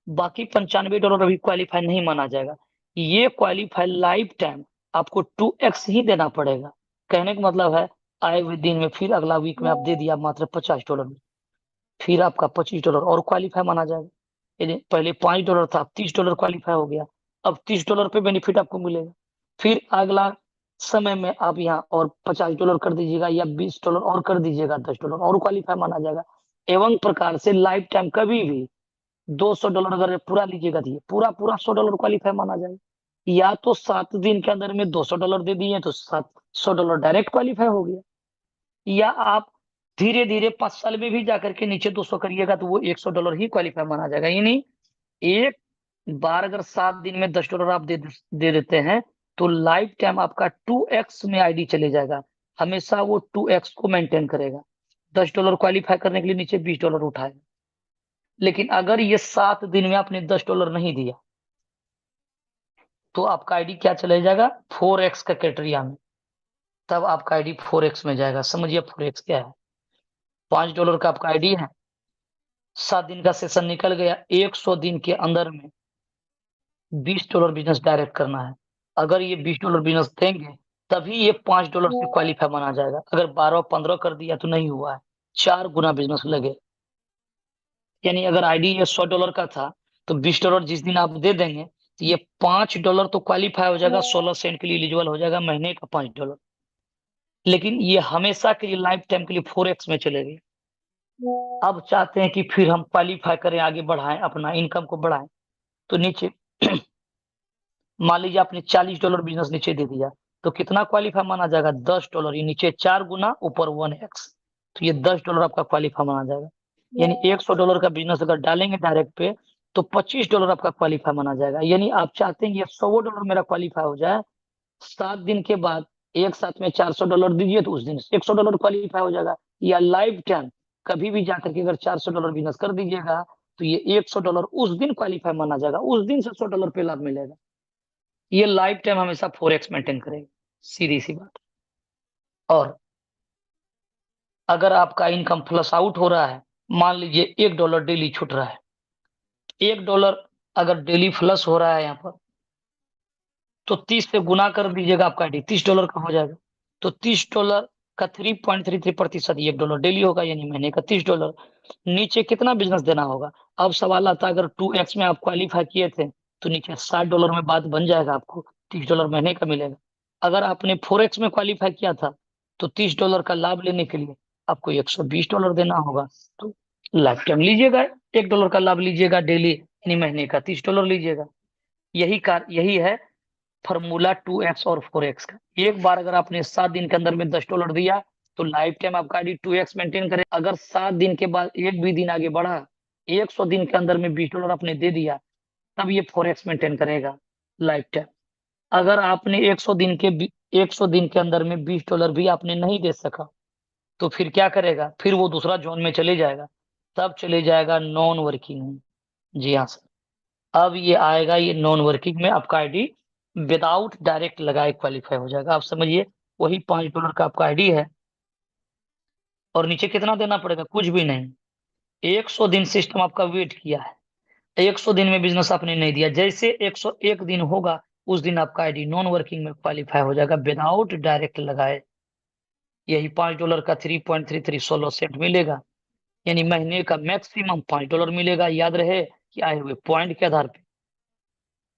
बाकी $95 अभी क्वालिफाई नहीं माना जाएगा। ये क्वालिफाई लाइफ टाइम आपको 2x ही देना पड़ेगा। कहने का मतलब है, आए हुए दिन में फिर अगला वीक में आप दे दिया मात्र $50 में, फिर आपका $25 और क्वालिफाई माना जाएगा। यानी पहले $5 था, अब $30 क्वालिफाई हो गया। अब $30 पे बेनिफिट आपको मिलेगा। फिर अगला समय में आप यहाँ और $50 कर दीजिएगा, या $20 और कर दीजिएगा, $10 और क्वालिफाई माना जाएगा। एवं प्रकार से लाइफ टाइम कभी भी $200 अगर पूरा लीजिएगा, तो ये पूरा पूरा $100 क्वालिफाई माना जाएगा। या तो 7 दिन के अंदर में $200 दे दिए, तो $100 डायरेक्ट क्वालिफाई हो गया। या आप धीरे धीरे 5 साल में भी जाकर के नीचे 200 करिएगा, तो वो $100 ही क्वालिफाई माना जाएगा। यानी एक बार अगर 7 दिन में $10 आप दे देते हैं, तो लाइफ टाइम आपका 2x में आईडी चले जाएगा। हमेशा वो 2x को मेंटेन करेगा। $10 क्वालिफाई करने के लिए नीचे $20 उठाएगा। लेकिन अगर ये 7 दिन में आपने $10 नहीं दिया, तो आपका आईडी क्या चले जाएगा, 4x का क्राइटेरिया में। तब आपका आईडी 4x में जाएगा। समझिए 4x क्या है। $5 का आपका आईडी है, 7 दिन का सेशन निकल गया, 100 दिन के अंदर में $20 बिजनेस डायरेक्ट करना है। अगर ये $20 बिजनेस देंगे, तभी ये $5 से क्वालिफाई माना जाएगा। अगर 12-15 कर दिया तो नहीं हुआ है, 4 गुना बिजनेस लगे। यानी अगर आईडी ये $100 का था, तो $20 जिस दिन आप दे देंगे, तो ये $5 तो क्वालिफाई हो जाएगा, 16 सेंट के लिए एलिजिबल हो जाएगा, महीने का $5। लेकिन ये हमेशा के लिए लाइफ टाइम के लिए 4x में चलेगी। अब चाहते हैं कि फिर हम क्वालिफाई करें, आगे बढ़ाएं, अपना इनकम को बढ़ाएं, तो नीचे मान लीजिए आपने $40 बिजनेस नीचे दे दिया, तो कितना क्वालिफाई माना जाएगा, $10। ये नीचे 4 गुना, ऊपर 1x, तो ये $10 आपका क्वालिफाई माना जाएगा। यानी $100 का बिजनेस अगर डालेंगे डायरेक्ट पे, तो $25 आपका क्वालिफाई माना जाएगा। यानी आप चाहते हैं ये $100 मेरा क्वालिफाई हो जाए, 7 दिन के बाद एक साथ में $400 दीजिए, तो उस दिन $100 क्वालिफाई हो जाएगा। या लाइफ टाइम कभी भी जाकर के अगर $400 बिजनेस कर दीजिएगा, तो ये $100 उस दिन क्वालिफाई माना जाएगा, उस दिन से $100 पे लाभ मिलेगा। ये लाइफ टाइम हमेशा 4x मेंटेन करेगा, सीधी सी बात। और अगर आपका इनकम फ्लश आउट हो रहा है, मान लीजिए $1 डेली छूट रहा है, $1 अगर डेली फ्लश हो रहा है यहाँ पर, तो 30 से गुना कर दीजिएगा, आपका आईडी $30 का हो जाएगा। तो $30 का 3.33% $1 डेली होगा, यानी महीने का $30। नीचे कितना बिजनेस देना होगा। अब सवाल आता है, अगर 2x में आप क्वालिफाई किए थे, तो नीचे $60 में बात बन जाएगा, आपको $30 महीने का मिलेगा। अगर आपने 4x में क्वालिफाई किया था, तो $30 का लाभ लेने के लिए आपको $120 देना होगा। तो लाइफ टाइम लीजिएगा, $1 का लाभ लीजिएगा डेली, यानी महीने का $30 लीजिएगा। यही है फॉर्मूला 2x और 4x का। एक बार अगर आपने 7 दिन के अंदर में $10 दिया, तो लाइफ टाइम आपका आईडी 2x मेंटेन करे। अगर 7 दिन के बाद एक भी दिन आगे बढ़ा, 100 दिन के अंदर में $20 आपने दे दिया, तब ये 4x मेंटेन करेगा लाइफ टाइम। अगर आपने 100 दिन के अंदर में $20 भी आपने नहीं दे सका, तो फिर क्या करेगा, फिर वो दूसरा जोन में चले जाएगा, तब चले जाएगा नॉन वर्किंग में। जी हाँ सर, अब ये आएगा, ये नॉन वर्किंग में आपका आईडी विदाउट डायरेक्ट लगाए क्वालिफाई हो जाएगा। आप समझिए, वही $5 का आपका आईडी है, और नीचे कितना देना पड़ेगा, कुछ भी नहीं, 100 दिन सिस्टम आपका वेट किया है, 100 दिन में बिजनेस आपने नहीं दिया, जैसे 101 दिन होगा उस दिन आपका आईडी नॉन वर्किंग में क्वालिफाई हो जाएगा विदाउट डायरेक्ट लगाए। यही $5 का 3.33 16 सेंट मिलेगा, यानी महीने का मैक्सिमम $5 मिलेगा। याद रहे कि आए हुए पॉइंट के आधार पे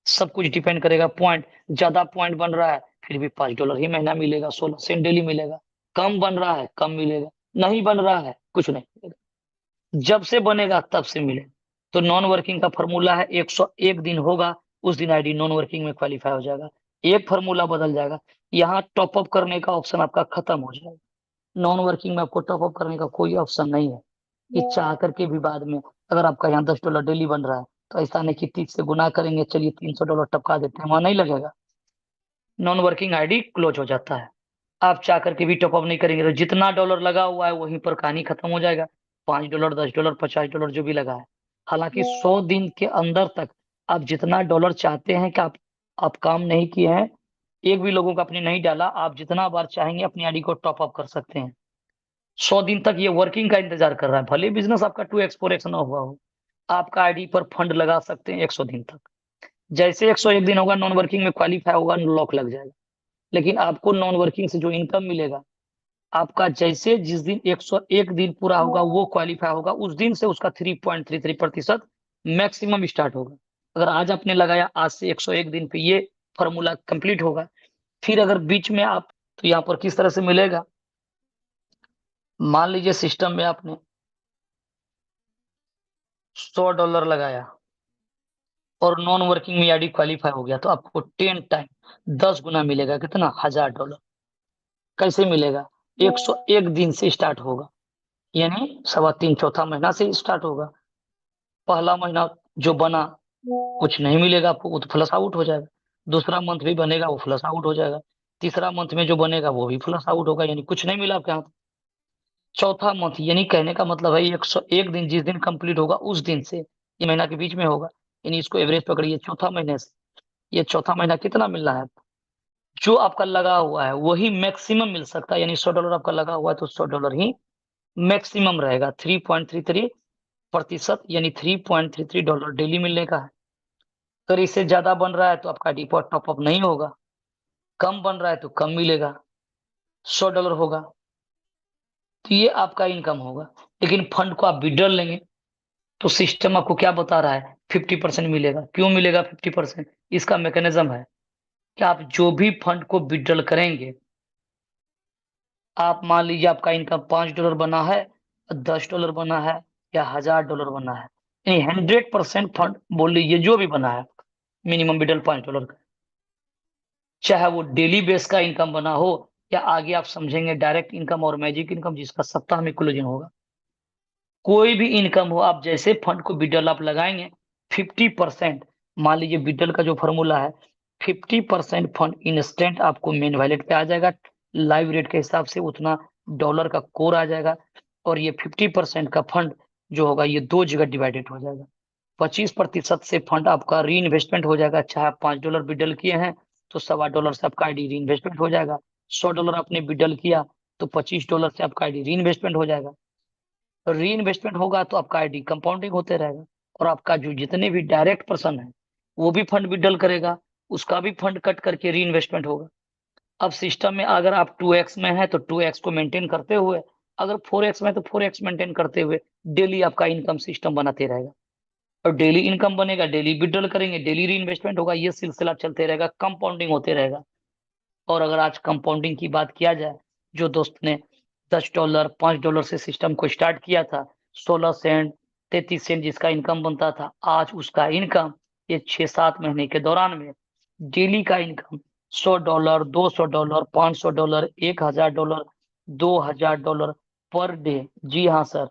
सब कुछ डिपेंड करेगा। पॉइंट ज्यादा पॉइंट बन रहा है फिर भी $5 ही महीना मिलेगा, 16 सेंट डेली मिलेगा। कम बन रहा है कम मिलेगा, नहीं बन रहा है कुछ नहीं मिलेगा। जब से बनेगा तब से मिलेगा। तो नॉन वर्किंग का फॉर्मूला है 101 दिन होगा उस दिन आईडी नॉन वर्किंग में क्वालिफाई हो जाएगा। एक फॉर्मूला बदल जाएगा, यहाँ टॉप अप करने का ऑप्शन आपका खत्म हो जाएगा। नॉन वर्किंग में आपको टॉप अप करने का कोई ऑप्शन नहीं है। ये चाह करके भी बाद में अगर आपका यहाँ $10 डेली बन रहा है तो ऐसा नहीं कि 30 से गुना करेंगे चलिए $300 टपका देते हैं, वहां नहीं लगेगा। नॉन वर्किंग आईडी क्लोज हो जाता है। आप चाह करके भी टॉपअप नहीं करेंगे तो जितना डॉलर लगा हुआ है वहीं पर कहानी खत्म हो जाएगा। $5 $10 $50 जो भी लगा है। हालांकि 100 दिन के अंदर तक आप जितना डॉलर चाहते हैं कि आप काम नहीं किए हैं, एक भी लोगों का आपने नहीं डाला, आप जितना बार चाहेंगे अपनी आईडी को टॉप अप कर सकते हैं। 100 दिन तक ये वर्किंग का इंतजार कर रहा है, भले बिजनेस आपका 2x 4x ना हुआ हो, आपका आईडी पर फंड लगा सकते हैं 100 दिन तक। जैसे 101 दिन होगा नॉन वर्किंग में क्वालिफाई होगा, लॉक लग जाएगा। लेकिन आपको नॉन वर्किंग से जो इनकम मिलेगा, आपका जैसे जिस दिन 101 दिन पूरा होगा वो क्वालिफाई होगा उस दिन से उसका 3.33% मैक्सिमम स्टार्ट होगा। अगर आज आपने लगाया, आज से 101 दिन पे ये फॉर्मूला कंप्लीट होगा। फिर अगर बीच में आप, तो यहाँ पर किस तरह से मिलेगा, मान लीजिए सिस्टम में आपने $100 लगाया और नॉन वर्किंग में आईडी क्वालिफाई हो गया तो आपको 10 टाइम 10 गुना मिलेगा। कितना? $1000। कैसे मिलेगा? 101 दिन से स्टार्ट होगा, यानी 3.25 चौथा महीना से स्टार्ट होगा। पहला महीना जो बना कुछ नहीं मिलेगा आपको, वो तो फ्लश आउट हो जाएगा। दूसरा मंथ भी बनेगा वो फ्लश आउट हो जाएगा। तीसरा मंथ में जो बनेगा वो भी फ्लश आउट होगा, यानी कुछ नहीं मिला आपके हाथ। चौथा मंथ, यानी कहने का मतलब है 101 दिन जिस दिन कंप्लीट होगा उस दिन से, ये महीना के बीच में होगा, यानी इसको एवरेज पकड़िए चौथा महीने से। ये चौथा महीना कितना मिल रहा है? जो आपका लगा हुआ है वही मैक्सिमम मिल सकता है, यानी $100 आपका लगा हुआ है तो $100 ही मैक्सिमम रहेगा। 3.33%, यानी $3.33 डेली मिलने का है। अगर इससे ज्यादा बन रहा है तो आपका डिपॉजिट टॉपअप नहीं होगा, कम बन रहा है तो कम मिलेगा, $100 होगा तो ये आपका इनकम होगा। लेकिन फंड को आप विड्रॉल लेंगे तो सिस्टम आपको क्या बता रहा है? 50% मिलेगा। क्यों मिलेगा 50%? इसका मैकेनिज्म है कि आप जो भी फंड को विड्रॉल करेंगे, आप मान लीजिए आपका इनकम $5 बना है, $10 बना है या $1000 बना है, यानी 100% फंड बोल लीजिए जो भी बना है, मिनिमम विड्रॉल $5 का, चाहे वो डेली बेस का इनकम बना हो या आगे आप समझेंगे डायरेक्ट इनकम और मैजिक इनकम जिसका सप्ताह में क्लोजिंग होगा। कोई भी इनकम हो, आप जैसे फंड को विड्रॉल आप लगाएंगे 50%, मान लीजिए विड्रॉल का जो फॉर्मूला है 50% फंड इंस्टेंट आपको मेन वैलेट पे आ जाएगा। लाइव रेट के हिसाब से उतना डॉलर का कोर आ जाएगा और ये 50% का फंड जो होगा ये दो जगह डिवाइडेड हो जाएगा। 25% से फंड आपका री इन्वेस्टमेंट हो जाएगा, चाहे आप $5 विड्रॉल किए हैं तो $1.25 से आपका आईडी री इन्वेस्टमेंट हो जाएगा। $100 आपने विड्रॉल किया तो $25 से आपका आईडी री इन्वेस्टमेंट हो जाएगा। री इन्वेस्टमेंट होगा तो आपका आईडी कंपाउंडिंग होते रहेगा और आपका जो जितने भी डायरेक्ट पर्सन है वो भी फंड विड्रॉल करेगा, उसका भी फंड कट करके री इन्वेस्टमेंट होगा। अब सिस्टम में अगर आप 2x में है तो 2x को मेंटेन करते हुए, अगर 4x में है तो 4x मेंटेन करते हुए डेली आपका इनकम सिस्टम बनाते रहेगा। और डेली इनकम बनेगा, डेली विड्रॉल करेंगे, डेली री इन्वेस्टमेंट होगा, ये सिलसिला चलते रहेगा, कंपाउंडिंग होते रहेगा। और अगर आज कंपाउंडिंग की बात किया जाए, जो दोस्त ने $10 $5 से सिस्टम को स्टार्ट किया था, 16 सेंट 33 सेंट जिसका इनकम बनता था, आज उसका इनकम ये 6-7 महीने के दौरान में डेली का इनकम $100 $200 $500 $1000 $2000 पर डे। जी हाँ सर,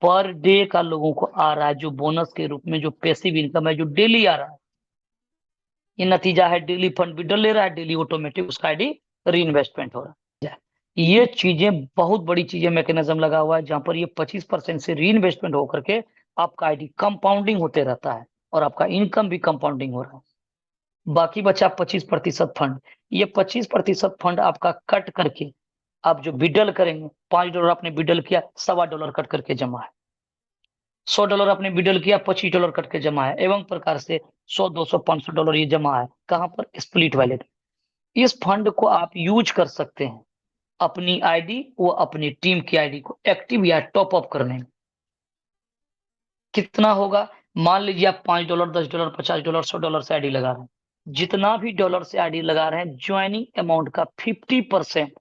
पर डे का लोगों को आ रहा है, जो बोनस के रूप में जो पैसिव इनकम है जो डेली आ रहा है। ये नतीजा है, डेली फंड विड्रॉल ले रहा है, डेली ऑटोमेटिक उसका आईडी री इन्वेस्टमेंट हो रहा है। ये चीजें बहुत बड़ी चीजें मैकेनिज्म लगा हुआ है जहां पर ये 25% से री इन्वेस्टमेंट होकर के आपका आईडी कंपाउंडिंग होते रहता है और आपका इनकम भी कंपाउंडिंग हो रहा है। बाकी बचा 25% फंड। ये 25% फंड आपका कट करके आप जो विड्रॉल करेंगे, $5 आपने विड्रॉल किया, $1.25 कट करके जमा है। $100 आपने विड्रॉल किया, $25 कट के जमा है। एवं प्रकार से 100, 200, $500 ये जमा है। कहाँ पर? Split wallet. इस फंड को आप यूज कर सकते हैं अपनी आईडी व अपनी टीम की आईडी को एक्टिव या टॉप अप करने में। कितना होगा? मान लीजिए आप $5, $10, $50, $100 से आईडी लगा रहे हैं। जितना भी डॉलर से आईडी लगा रहे हैं, ज्वाइनिंग अमाउंट का 50%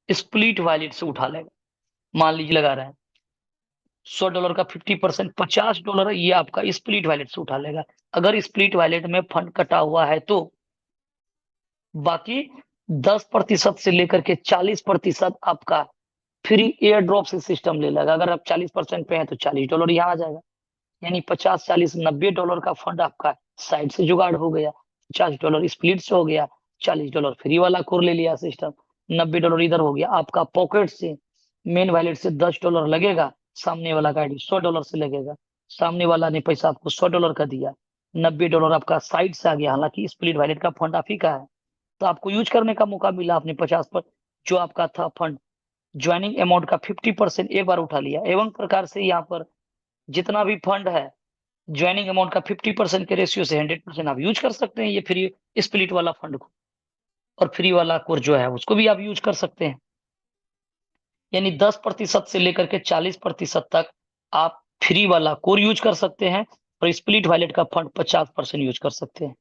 स्प्लिट वॉलेट से उठा लेगा। मान लीजिए लगा रहे हैं $100 का 50% $50 ये आपका स्प्लिट वॉलेट से उठा लेगा। अगर स्प्लिट वॉलेट में फंड कटा हुआ है तो बाकी 10% से लेकर के 40% आपका फ्री एयर ड्रॉप से सिस्टम ले लेगा। अगर आप 40% पे हैं तो $40 यहाँ आ जाएगा। यानी 50, 40, $90 का फंड आपका साइड से जुगाड़ हो गया। $50 स्प्लिट से हो गया, $40 फ्री वाला कोर ले लिया सिस्टम, $90 इधर हो गया। आपका पॉकेट से मेन वॉलेट से $10 लगेगा, सामने वाला का आईडी $100 से लगेगा। सामने वाला ने पैसा आपको $100 का दिया, $90 आपका साइड से आ गया। हालांकि स्प्लिट वॉलेट का फंड आप ही का है, तो आपको यूज करने का मौका मिला। आपने 50 पर जो आपका था फंड ज्वाइनिंग अमाउंट का 50% एक बार उठा लिया। एवं प्रकार से यहाँ पर जितना भी फंड है ज्वाइनिंग अमाउंट का 50% के रेशियो से 100% आप यूज कर सकते हैं ये फ्री स्प्लिट वाला फंड को। और फ्री वाला कोर जो है उसको भी आप यूज कर सकते हैं। यानी 10% से लेकर के 40% तक आप फ्री वाला कोर यूज कर सकते हैं और स्प्लिट वॉलेट का फंड 50% यूज कर सकते हैं।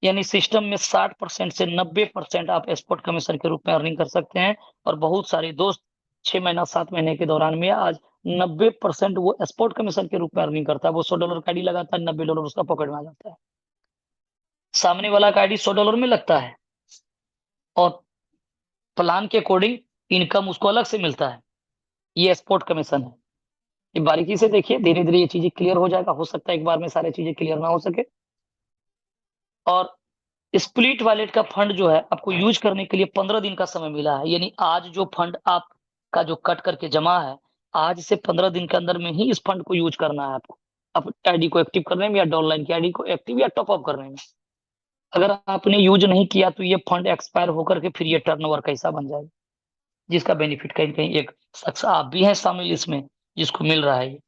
यानी सिस्टम में 60% से 90% आप एक्सपोर्ट कमीशन के रूप में अर्निंग कर सकते हैं। और बहुत सारे दोस्त 6 महीना 7 महीने के दौरान में आज 90% वो एक्सपोर्ट कमीशन के रूप में अर्निंग करता है। वो $100 का आईडी लगाता है, $90 उसका पॉकेट में आ जाता है। सामने वाला का आईडी $100 में लगता है और प्लान के अकॉर्डिंग इनकम उसको अलग से मिलता है। ये एक्सपोर्ट कमीशन है। ये बारीकी से देखिए, धीरे धीरे ये चीजें क्लियर हो जाएगा। हो सकता है एक बार में सारी चीजें क्लियर ना हो सके। और स्प्लिट वॉलेट का फंड जो है आपको यूज करने के लिए 15 दिन का समय मिला है। यानी आज जो फंड आपका जो कट करके जमा है, आज से 15 दिन के अंदर में ही इस फंड को यूज करना है आपको, आईडी को एक्टिव करने में या डॉनलाइन की आईडी को एक्टिव या टॉपअप करने में। अगर आपने यूज नहीं किया तो ये फंड एक्सपायर होकर के फिर ये टर्नओवर का हिस्सा बन जाएगा, जिसका बेनिफिट कहीं कहीं एक शख्स आप भी हैं शामिल इसमें, जिसको मिल रहा है ये।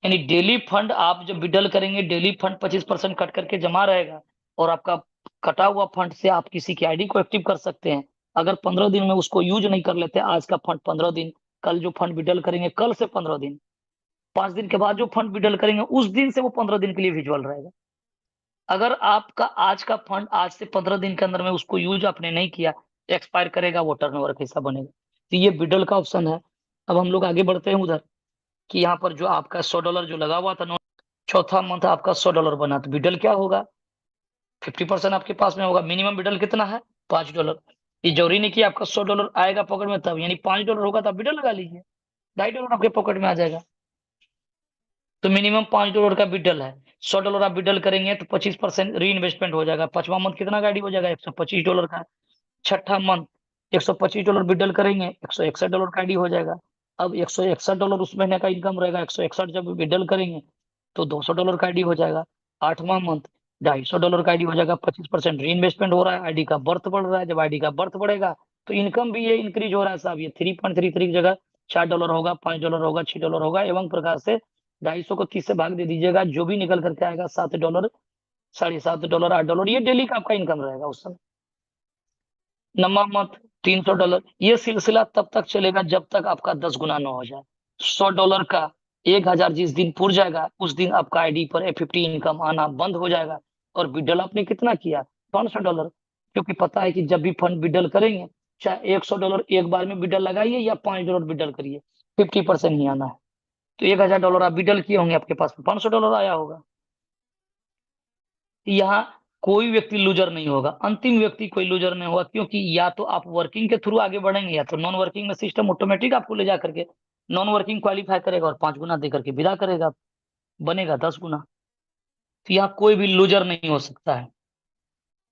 यानी डेली फंड आप जब विड्रॉल करेंगे, डेली फंड 25% कट करके जमा रहेगा और आपका कटा हुआ फंड से आप किसी की आईडी को एक्टिव कर सकते हैं। अगर 15 दिन में उसको यूज नहीं कर लेते, आज का फंड 15 दिन, कल जो फंड विड्रॉल करेंगे कल से 15 दिन, 5 दिन के बाद जो फंड विड्रॉल करेंगे उस दिन से वो 15 दिन के लिए विजुअल रहेगा। अगर आपका आज का फंड आज से 15 दिन के अंदर में उसको यूज आपने नहीं किया, एक्सपायर करेगा, वो टर्नओवर का हिस्सा बनेगा। तो ये विड्रॉल का ऑप्शन है। अब हम लोग आगे बढ़ते हैं उधर कि यहाँ पर जो आपका $100 जो लगा हुआ था, चौथा मंथ आपका $100 बना, तो विड्रॉल क्या होगा? 50% आपके पास में होगा। मिनिमम विड्रॉल कितना है? $5। ये जरूरी नहीं कि आपका $100 आएगा पॉकेट में तब, यानी $5 होगा तो आप विड्रॉल लगा लीजिए, $2.5 आपके पॉकेट में आ जाएगा। तो मिनिमम $5 का विड्रॉल है। $100 आप विड्रॉल करेंगे तो 25% री इन्वेस्टमेंट हो जाएगा। 5वां मंथ कितना गाड़ी हो जाएगा? $125 का। छठा मंथ $125 विड्रॉल करेंगे, $161 का आईडी हो जाएगा। अब $161 उस महीने का इनकम रहेगा। 161 जब विड्रॉल करेंगे तो $200 का आईडी हो जाएगा। 8वां मंथ $250 का आईडी हो जाएगा। 25% री इन्वेस्टमेंट हो रहा है, आईडी का बर्थ बढ़ रहा है। जब आईडी का बर्थ बढ़ेगा तो इनकम भी ये इंक्रीज हो रहा है साहब। ये 3.33 की जगह $4 होगा, $5 होगा, $6 होगा। एवं प्रकार से 250 को 30 से भाग दे दीजिएगा, जो भी निकल करके आएगा $7, $7.5, $8, ये डेली का आपका इनकम रहेगा उस समय। 9वां मंथ $300। ये सिलसिला तब तक चलेगा जब तक आपका 10 गुना न हो जाए। $100 का 1000 जिस दिन पूर जाएगा उस दिन आपका आईडी पर F50 इनकम आना बंद हो जाएगा। और विड्रॉल आपने कितना किया? $500। क्योंकि पता है कि जब भी फंड विड्रॉल करेंगे, चाहे $100 एक बार में विड्रॉल लगाइए या $5 विड्रॉल करिए, 50% ही आना है। तो $1000 आप विड्रॉल किए होंगे, आपके पास में $500 आया होगा। यहाँ कोई व्यक्ति लूजर नहीं होगा, अंतिम व्यक्ति कोई लूजर नहीं होगा। क्योंकि या तो आप वर्किंग के थ्रू आगे बढ़ेंगे या तो नॉन वर्किंग में सिस्टम ऑटोमेटिक आपको ले जा करके नॉन वर्किंग क्वालिफाई करेगा और 5 गुना दे करके विदा करेगा, बनेगा 10 गुना। तो यहाँ कोई भी लूजर नहीं हो सकता है।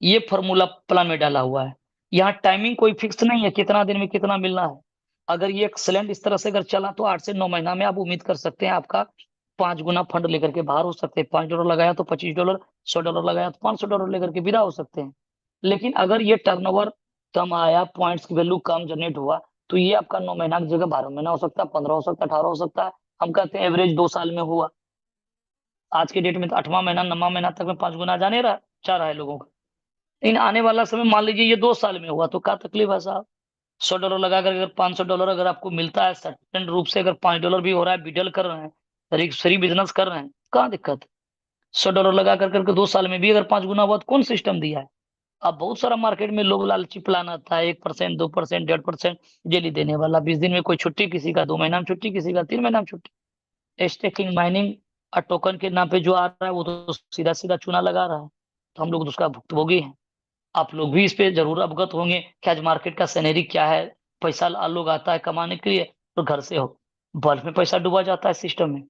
ये फॉर्मूला प्लान में डाला हुआ है। यहाँ टाइमिंग कोई फिक्स नहीं है कितना दिन में कितना मिलना है। अगर ये एक्सलेंट इस तरह से अगर चला तो 8 से 9 महीना में आप उम्मीद कर सकते हैं आपका 5 गुना फंड लेकर के बाहर हो सकते हैं। $5 लगाया तो $25, $100 लगाया तो $500 लेकर के विदा हो सकते हैं। लेकिन अगर ये टर्नओवर कम आया, पॉइंट्स की वैल्यू कम जनरेट हुआ, तो ये आपका 9 महीना की जगह 12 महीना हो सकता है, 15 हो सकता है, 18 हो सकता है। हम कहते हैं एवरेज 2 साल में हुआ। आज के डेट में तो 8वां महीना 9वां महीना तक में 5 गुना जाने रहा चाह रहा है लोगों का। लेकिन आने वाला समय मान लीजिए ये 2 साल में हुआ तो क्या तकलीफ है साहब। $100 लगाकर अगर $500 अगर आपको मिलता है सर्टेन रूप से, अगर $5 भी हो रहा है, बिडल कर रहे हैं, सही बिजनेस कर रहे हैं, कहाँ दिक्कत है। $100 लगा कर करके 2 साल में भी अगर 5 गुना हुआ तो कौन सिस्टम दिया है। अब बहुत सारा मार्केट में लोग लालची प्लान आता है, 1%, 2%, 1.5% डेली देने वाला, 20 दिन में कोई छुट्टी किसी का, 2 महीना में छुट्टी किसी का, 3 महीना में छुट्टी। स्टेकिंग माइनिंग और टोकन के नाम पे जो आ रहा है वो तो सीधा सीधा चूना लगा रहा है, तो हम लोग तो उसका भुक्तभोगी हैं। आप लोग भी इस पे जरूर अवगत होंगे कि आज मार्केट का सिनेरी क्या है। पैसा लोग आता है कमाने के लिए तो घर से हो बल्क में पैसा डूबा जाता है सिस्टम में।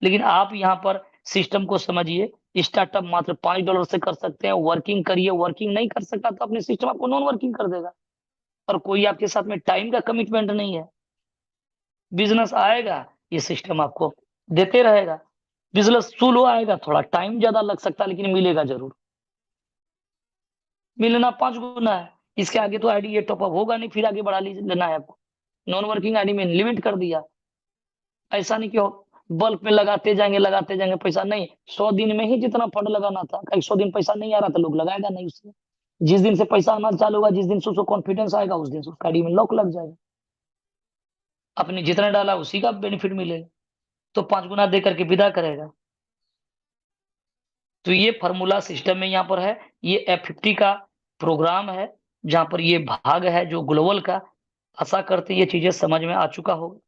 लेकिन आप यहाँ पर सिस्टम को समझिए, स्टार्टअप मात्र $5 से कर सकते हैं। वर्किंग करिए, वर्किंग नहीं कर सका तो अपने सिस्टम आपको नॉन वर्किंग कर देगा। और कोई आपके साथ में टाइम का कमिटमेंट नहीं है। बिजनेस आएगा, ये सिस्टम आपको देते रहेगा। बिजनेस स्लो आएगा, थोड़ा टाइम ज्यादा लग सकता है लेकिन मिलेगा जरूर। मिलना 5 गुना है। इसके आगे तो आईडी ये टॉपअप होगा नहीं, फिर आगे बढ़ा लेना है आपको। नॉन वर्किंग आईडी में लिमिट कर दिया। ऐसा नहीं कि बल्क में लगाते जाएंगे पैसा नहीं। 100 दिन में ही जितना फंड लगाना था, 100 दिन पैसा नहीं आ रहा था, लोग लगाएगा नहीं उसमें। जिस दिन से पैसा आना चालू होगा, जिस दिन से उसको कॉन्फिडेंस आएगा, उस दिन से उसका आईडी में लॉक लग जाएगा। आपने जितना डाला उसी का बेनिफिट मिलेगा, तो 5 गुना दे करके विदा करेगा। तो ये फॉर्मूला सिस्टम में यहाँ पर है। ये F50 का प्रोग्राम है, जहाँ पर ये भाग है जो ग्लोबल का। आशा करते हैं ये चीजें समझ में आ चुका होगा।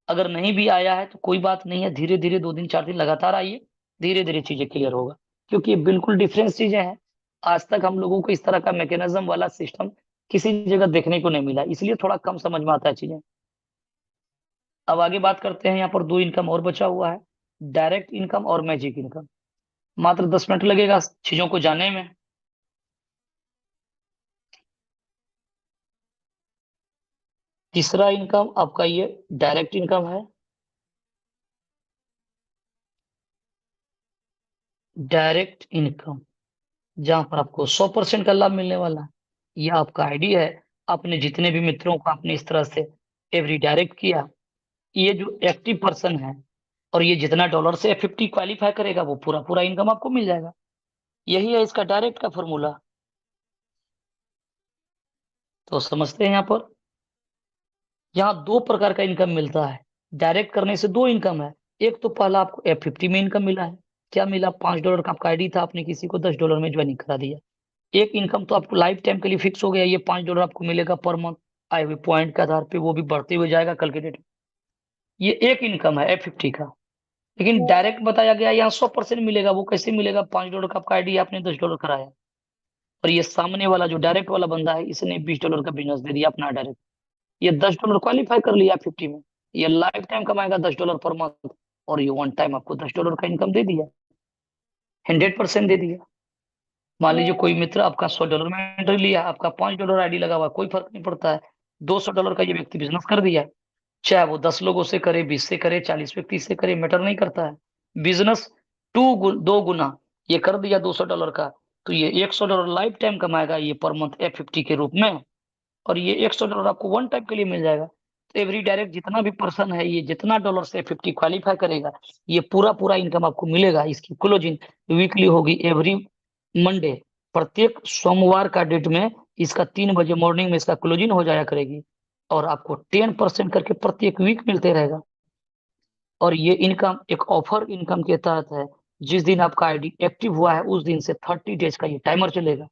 अगर नहीं भी आया है तो कोई बात नहीं है, धीरे धीरे 2 दिन 4 दिन लगातार आइए, धीरे धीरे चीजें क्लियर होगा। क्योंकि ये बिल्कुल डिफरेंस चीजें हैं। आज तक हम लोगों को इस तरह का मैकेनिज्म वाला सिस्टम किसी जगह देखने को नहीं मिला, इसलिए थोड़ा कम समझ में आता है चीजें। अब आगे बात करते हैं, यहाँ पर 2 इनकम और बचा हुआ है, डायरेक्ट इनकम और मैजिक इनकम। मात्र 10 मिनट लगेगा चीजों को जानने में। तीसरा इनकम आपका ये डायरेक्ट इनकम है। डायरेक्ट इनकम, जहां पर आपको 100% का लाभ मिलने वाला है। ये आपका आईडी है। आपने जितने भी मित्रों को आपने इस तरह से एवरी डायरेक्ट किया, ये जो एक्टिव पर्सन है, और ये जितना डॉलर से F50 क्वालिफाई करेगा वो पूरा पूरा इनकम आपको मिल जाएगा। यही है इसका डायरेक्ट का फॉर्मूला। तो समझते हैं यहाँ पर, यहाँ 2 प्रकार का इनकम मिलता है। डायरेक्ट करने से 2 इनकम है। एक तो पहला आपको F50 में इनकम मिला है। क्या मिला? $5 का आपका आईडी था, आपने किसी को $10 में ज्वाइनिंग करा दिया। एक इनकम तो आपको लाइफ टाइम के लिए फिक्स हो गया, ये $5 आपको मिलेगा पर मंथ, आए हुए पॉइंट के आधार पे, वो भी बढ़ते हुए जाएगा कल के डेट में। ये एक इनकम है F50 का। लेकिन डायरेक्ट बताया गया यहाँ 100% मिलेगा। वो कैसे मिलेगा? $5 का आपका आईडी, आपने $10 कराया, और ये सामने वाला जो डायरेक्ट वाला बंदा है, इसने $20 का बिजनेस दे दिया अपना डायरेक्ट। ये $10 क्वालिफाई कर लिया 50 में। ये लाइफ टाइम कमाएगा $10 पर मंथ, और ये वन टाइम आपको $10 का इनकम दे दिया, 100% दे दिया। मान लीजिए कोई मित्र आपका $100 में एंट्री लिया, आपका $5 आईडी लगा हुआ, कोई फर्क नहीं पड़ता है। $200 का ये व्यक्ति बिजनेस कर दिया, चाहे वो 10 लोगों से करे, 20 से करे, 40 व्यक्ति से करे, मैटर नहीं करता है। बिजनेस 2 गुना ये कर दिया $200 का, तो ये $100 लाइफ टाइम कमाएगा ये पर मंथ F50 के रूप में। और ये $100 आपको वन टाइम के लिए मिल जाएगा। तो एवरी डायरेक्ट जितना भी पर्सन है, ये जितना डॉलर से F50 क्वालिफाई करेगा, ये पूरा पूरा इनकम आपको मिलेगा। इसकी क्लोजिंग वीकली होगी, एवरी मंडे, प्रत्येक सोमवार का डेट में इसका 3 बजे मॉर्निंग में इसका क्लोजिंग हो जाया करेगी। और आपको 10% करके प्रत्येक वीक मिलते रहेगा। और ये इनकम एक ऑफर इनकम के तहत है। जिस दिन आपका आईडी एक्टिव हुआ है उस दिन से 30 डेज का ये टाइमर चलेगा।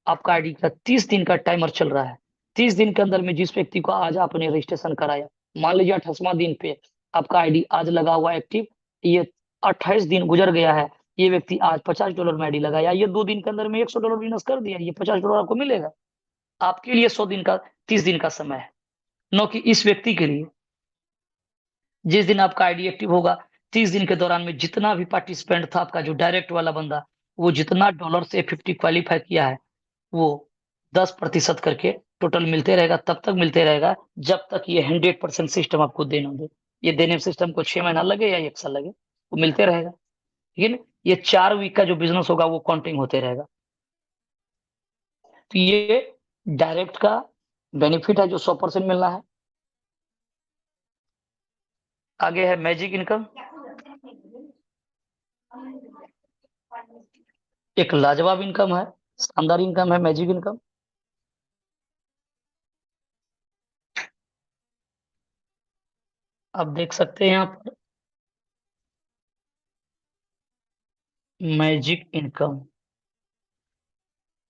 आपका आईडी का 30 दिन का टाइमर चल रहा है। 30 दिन के अंदर में जिस व्यक्ति को आज आपने रजिस्ट्रेशन कराया, मान लीजिए 28वां दिन पे आपका आईडी आज लगा हुआ एक्टिव, ये 28 दिन गुजर गया है, ये व्यक्ति आज $50 में आईडी लगाया, ये 2 दिन के अंदर में $100 बिजनेस कर दिया, ये $50 आपको मिलेगा। आपके लिए 100 दिन का, 30 दिन का समय है, न कि इस व्यक्ति के लिए। जिस दिन आपका आईडी एक्टिव होगा, 30 दिन के दौरान में जितना भी पार्टिसिपेंट था आपका, जो डायरेक्ट वाला बंदा, वो जितना डॉलर से 50 क्वालिफाई किया है, वो 10% करके टोटल मिलते रहेगा। तब तक मिलते रहेगा जब तक ये 100% सिस्टम आपको देना दे। ये देने में सिस्टम को 6 महीना लगे या 1 साल लगे, वो मिलते रहेगा। लेकिन ये 4 वीक का जो बिजनेस होगा वो काउंटिंग होते रहेगा। तो ये डायरेक्ट का बेनिफिट है जो 100% मिलना है। आगे है मैजिक इनकम। एक लाजवाब इनकम है, शानदार इनकम है मैजिक इनकम। आप देख सकते हैं यहाँ पर मैजिक इनकम।